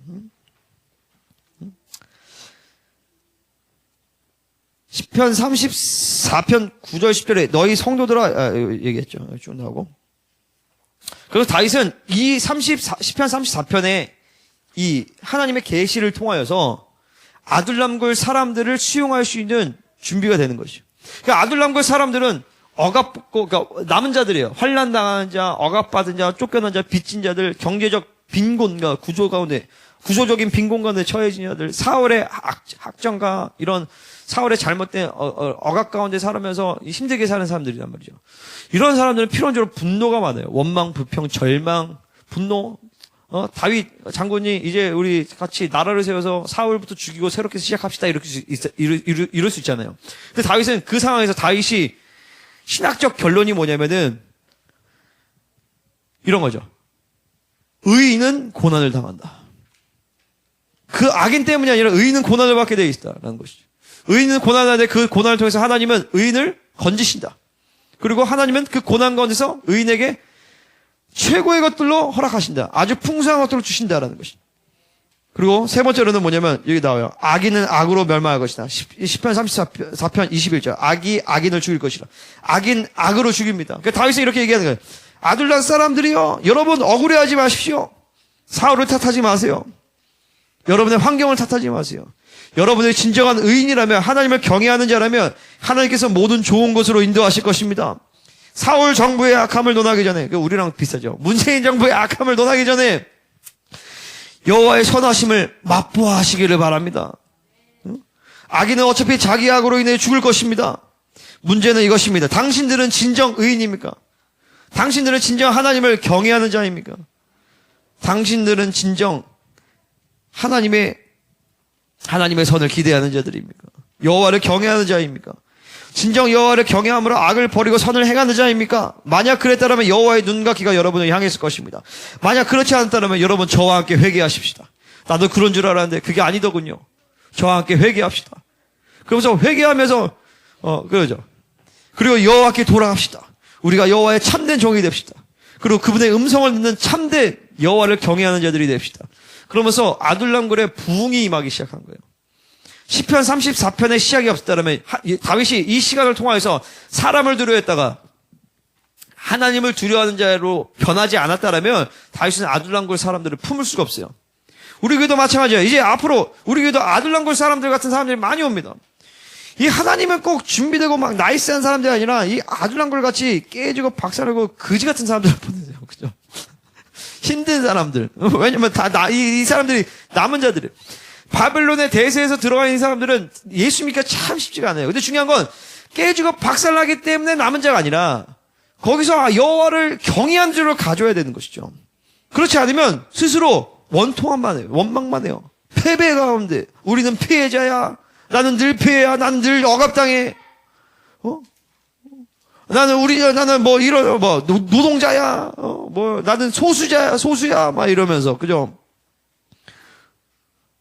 시편 34편 9절 10절에 너희 성도들아 얘기했죠. 쭉 나오고. 그래서 다윗은 시편 34편에 이 하나님의 계시를 통하여서 아둘람굴 사람들을 수용할 수 있는 준비가 되는 것이죠. 그러니까 아둘람굴 사람들은 그러니까 남은 자들이에요. 환난 당한 자, 억압받은 자, 쫓겨난 자, 빚진 자들, 경제적 빈곤과 구조적인 빈곤 가운데 처해진 자들, 사울의 학정과 이런 사울의 잘못된 억압 가운데 살면서 힘들게 사는 사람들이란 말이죠. 이런 사람들은 필연적으로 분노가 많아요. 원망, 불평, 절망, 분노. 다윗 장군이 이제 우리 같이 나라를 세워서 사울부터 죽이고 새롭게 시작합시다 이럴 수 있잖아요. 근데 다윗은 그 상황에서 다윗이 신학적 결론이 뭐냐면은 이런 거죠. 의인은 고난을 당한다. 그 악인 때문이 아니라 의인은 고난을 받게 되어 있다라는 것이죠. 의인은 고난을 하는데 그 고난을 통해서 하나님은 의인을 건지신다. 그리고 하나님은 그 고난 가운데서 의인에게 최고의 것들로 허락하신다. 아주 풍성한 것들로 주신다라는 것입니다. 그리고 세 번째로는 뭐냐면 여기 나와요. 악인은 악으로 멸망할 것이다. 10편 34편 21절. 악이 악인을 죽일 것이라. 악인 악으로 죽입니다. 그러니까 다윗은 이렇게 얘기하는 거예요. 아둘람 사람들이요. 여러분 억울해하지 마십시오. 사울을 탓하지 마세요. 여러분의 환경을 탓하지 마세요. 여러분의 진정한 의인이라면 하나님을 경외하는 자라면 하나님께서 모든 좋은 곳으로 인도하실 것입니다. 사울 정부의 악함을 논하기 전에 우리랑 비슷하죠. 문재인 정부의 악함을 논하기 전에 여호와의 선하심을 맛보아하시기를 바랍니다. 악인은 어차피 자기 악으로 인해 죽을 것입니다. 문제는 이것입니다. 당신들은 진정 의인입니까? 당신들은 진정 하나님을 경외하는 자입니까? 당신들은 진정 하나님의 선을 기대하는 자들입니까? 여호와를 경외하는 자입니까? 진정 여호와를 경외함으로 악을 버리고 선을 행하는 자입니까? 만약 그랬다면 여호와의 눈과 귀가 여러분을 향했을 것입니다. 만약 그렇지 않았다면 여러분 저와 함께 회개하십시다. 나도 그런 줄 알았는데 그게 아니더군요. 저와 함께 회개합시다. 그러면서 회개하면서 그러죠. 그리고 여호와께 돌아갑시다. 우리가 여호와의 참된 종이 됩시다. 그리고 그분의 음성을 듣는 참된 여호와를 경외하는 자들이 됩시다. 그러면서 아둘람굴의 부흥이 임하기 시작한 거예요. 시편 34편의 시작이 없었다면 다윗이 이 시간을 통하여서 사람을 두려워했다가 하나님을 두려워하는 자로 변하지 않았다면 다윗은 아둘람굴 사람들을 품을 수가 없어요. 우리 교회도 마찬가지예요. 이제 앞으로 우리 교회도 아둘람굴 사람들 같은 사람들이 많이 옵니다. 이 하나님은 꼭 준비되고 막 나이스한 사람들이 아니라 이 아둘람굴 같이 깨지고 박살나고 거지 같은 사람들을 보내세요. 그죠? 힘든 사람들. 왜냐면 이 사람들이 남은 자들이에요. 바벨론의 대세에서 들어가 있는 사람들은 예수 믿기가 참 쉽지가 않아요. 근데 중요한 건 깨지고 박살나기 때문에 남은 자가 아니라 거기서 여호와를 경외한 줄을 가져야 되는 것이죠. 그렇지 않으면 스스로 원통함만 해요. 원망만 해요. 패배 가운데 우리는 피해자야. 나는 늘 피해야. 나는 늘 억압당해. 나는 노동자야. 나는 소수야. 막 이러면서 그죠?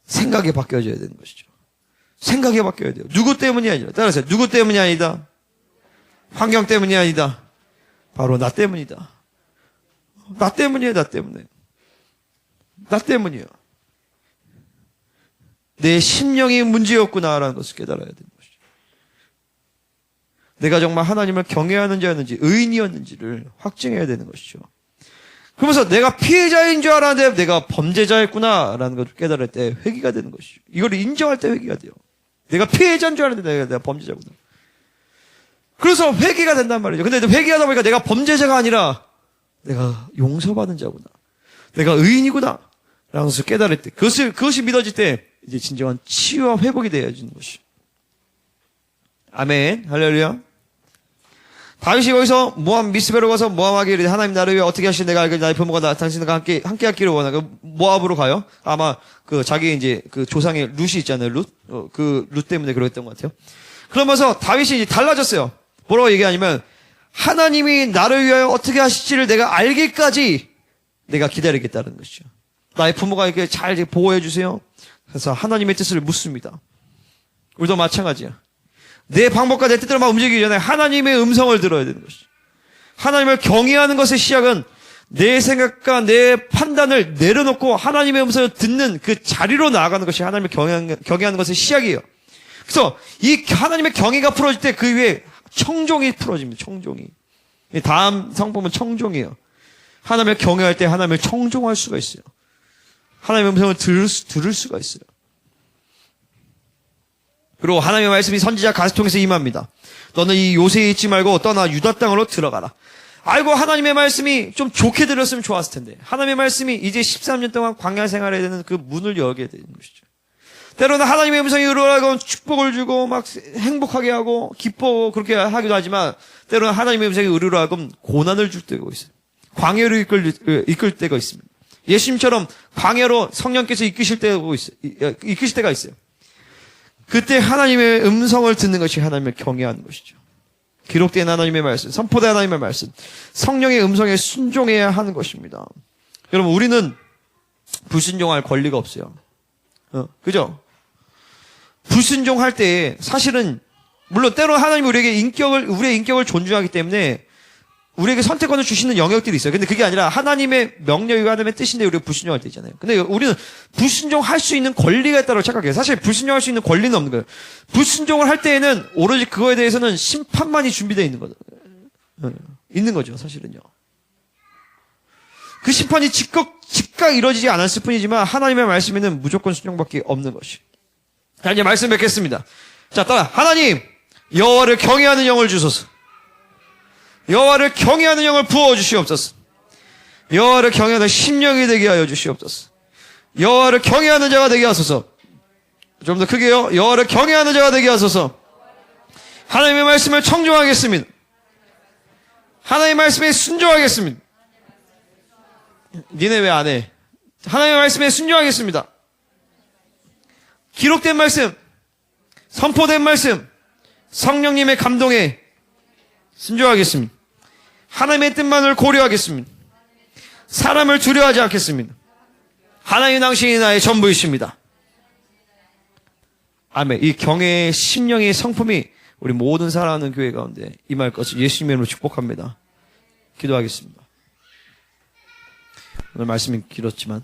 생각이 바뀌어져야 되는 것이죠. 생각이 바뀌어야 돼요. 누구 때문이 아니라. 따라서 누구 때문이 아니다. 환경 때문이 아니다. 바로 나 때문이다. 나 때문이에요. 나 때문이에요. 내 심령이 문제였구나라는 것을 깨달아야 되는 것이죠. 내가 정말 하나님을 경외하는 자였는지 의인이었는지를 확증해야 되는 것이죠. 그러면서 내가 피해자인 줄 알았는데 내가 범죄자였구나라는 것을 깨달을 때 회개가 되는 것이죠. 이걸 인정할 때 회개가 돼요. 내가 피해자인 줄 알았는데 내가 범죄자구나. 그래서 회개가 된단 말이죠. 근데 회개하다 보니까 내가 범죄자가 아니라 내가 용서받은 자구나. 내가 의인이구나. 라는 것을 깨달을 때 그것이 믿어질 때 이제 진정한 치유와 회복이 되어지는 것이죠. 아멘. 할렐루야. 다윗이 거기서 모압 미스베로 가서 모압에게 이르되 하나님 나를 위해 어떻게 하시니 내가 알거니 나의 부모가 당신과 함께 하기를 원하고 모압으로 가요. 아마 자기 이제 조상의 룻이 있잖아요. 룻 때문에 그랬던 것 같아요. 그러면서 다윗이 이제 달라졌어요. 뭐라고 얘기하냐면 하나님이 나를 위하여 어떻게 하실지를 내가 알기까지 내가 기다리겠다는 것이죠. 나의 부모가 이렇게 잘 보호해 주세요. 그래서 하나님의 뜻을 묻습니다. 우리도 마찬가지야. 내 방법과 내 뜻대로 막 움직이기 전에 하나님의 음성을 들어야 되는 것이죠. 하나님을 경외하는 것의 시작은 내 생각과 내 판단을 내려놓고 하나님의 음성을 듣는 그 자리로 나아가는 것이 하나님을 경외하는 것의 시작이에요. 그래서 이 하나님의 경외가 풀어질 때 그 위에 청종이 풀어집니다. 청종이. 다음 성품은 청종이에요. 하나님을 경외할 때 하나님을 청종할 수가 있어요. 하나님의 음성을 들을 수가 있어요. 그리고 하나님의 말씀이 선지자 가시 통해서 임합니다. 너는 이 요새에 있지 말고 떠나 유다 땅으로 들어가라. 아이고, 하나님의 말씀이 좀 좋게 들었으면 좋았을 텐데, 하나님의 말씀이 이제 13년 동안 광야 생활에 되는 그 문을 열게 되는 것이죠. 때로는 하나님의 음성이 의로하고 축복을 주고 막 행복하게 하고 기뻐 그렇게 하기도 하지만, 때로는 하나님의 음성이 의로하고 고난을 줄 때가 있어요. 광야로 이끌 때가 있습니다. 예수님처럼 광야로 성령께서 이끄실 때가 있어요. 그때 하나님의 음성을 듣는 것이 하나님을 경외하는 것이죠. 기록된 하나님의 말씀, 선포된 하나님의 말씀, 성령의 음성에 순종해야 하는 것입니다. 여러분, 우리는 불순종할 권리가 없어요. 그죠? 불순종할 때 사실은 물론 때로 하나님이 우리의 인격을 존중하기 때문에 우리에게 선택권을 주시는 영역들이 있어요. 근데 그게 아니라 하나님의 명령이고 하나님의 뜻인데 우리가 불순종할 때 있잖아요. 근데 우리는 불순종할 수 있는 권리가 있다고 착각해요. 사실 불순종할 수 있는 권리는 없는 거예요. 불순종을 할 때에는 오로지 그거에 대해서는 심판만이 준비되어 있는 거죠. 있는 거죠, 사실은요. 그 심판이 즉각 이루어지지 않았을 뿐이지만 하나님의 말씀에는 무조건 순종밖에 없는 것이. 자, 이제 말씀 뵙겠습니다. 자, 따라 하나님, 여호와를 경외하는 영을 주소서. 여호와를 경외하는 영을 부어 주시옵소서. 여호와를 경외하는 심령이 되게 하여 주시옵소서. 여호와를 경외하는 자가 되게 하소서. 좀 더 크게요. 여호와를 경외하는 자가 되게 하소서. 하나님의 말씀을 청종하겠습니다. 하나님의 말씀에 순종하겠습니다. 니네 왜 안 해? 하나님의 말씀에 순종하겠습니다. 기록된 말씀, 선포된 말씀, 성령님의 감동에 순종하겠습니다. 하나님의 뜻만을 고려하겠습니다. 사람을 두려워하지 않겠습니다. 하나님 당신이 나의 전부이십니다. 아멘. 이 경외의 심령의 성품이 우리 모든 사랑하는 교회 가운데 임할 것을 예수님의 이름으로 축복합니다. 기도하겠습니다. 오늘 말씀이 길었지만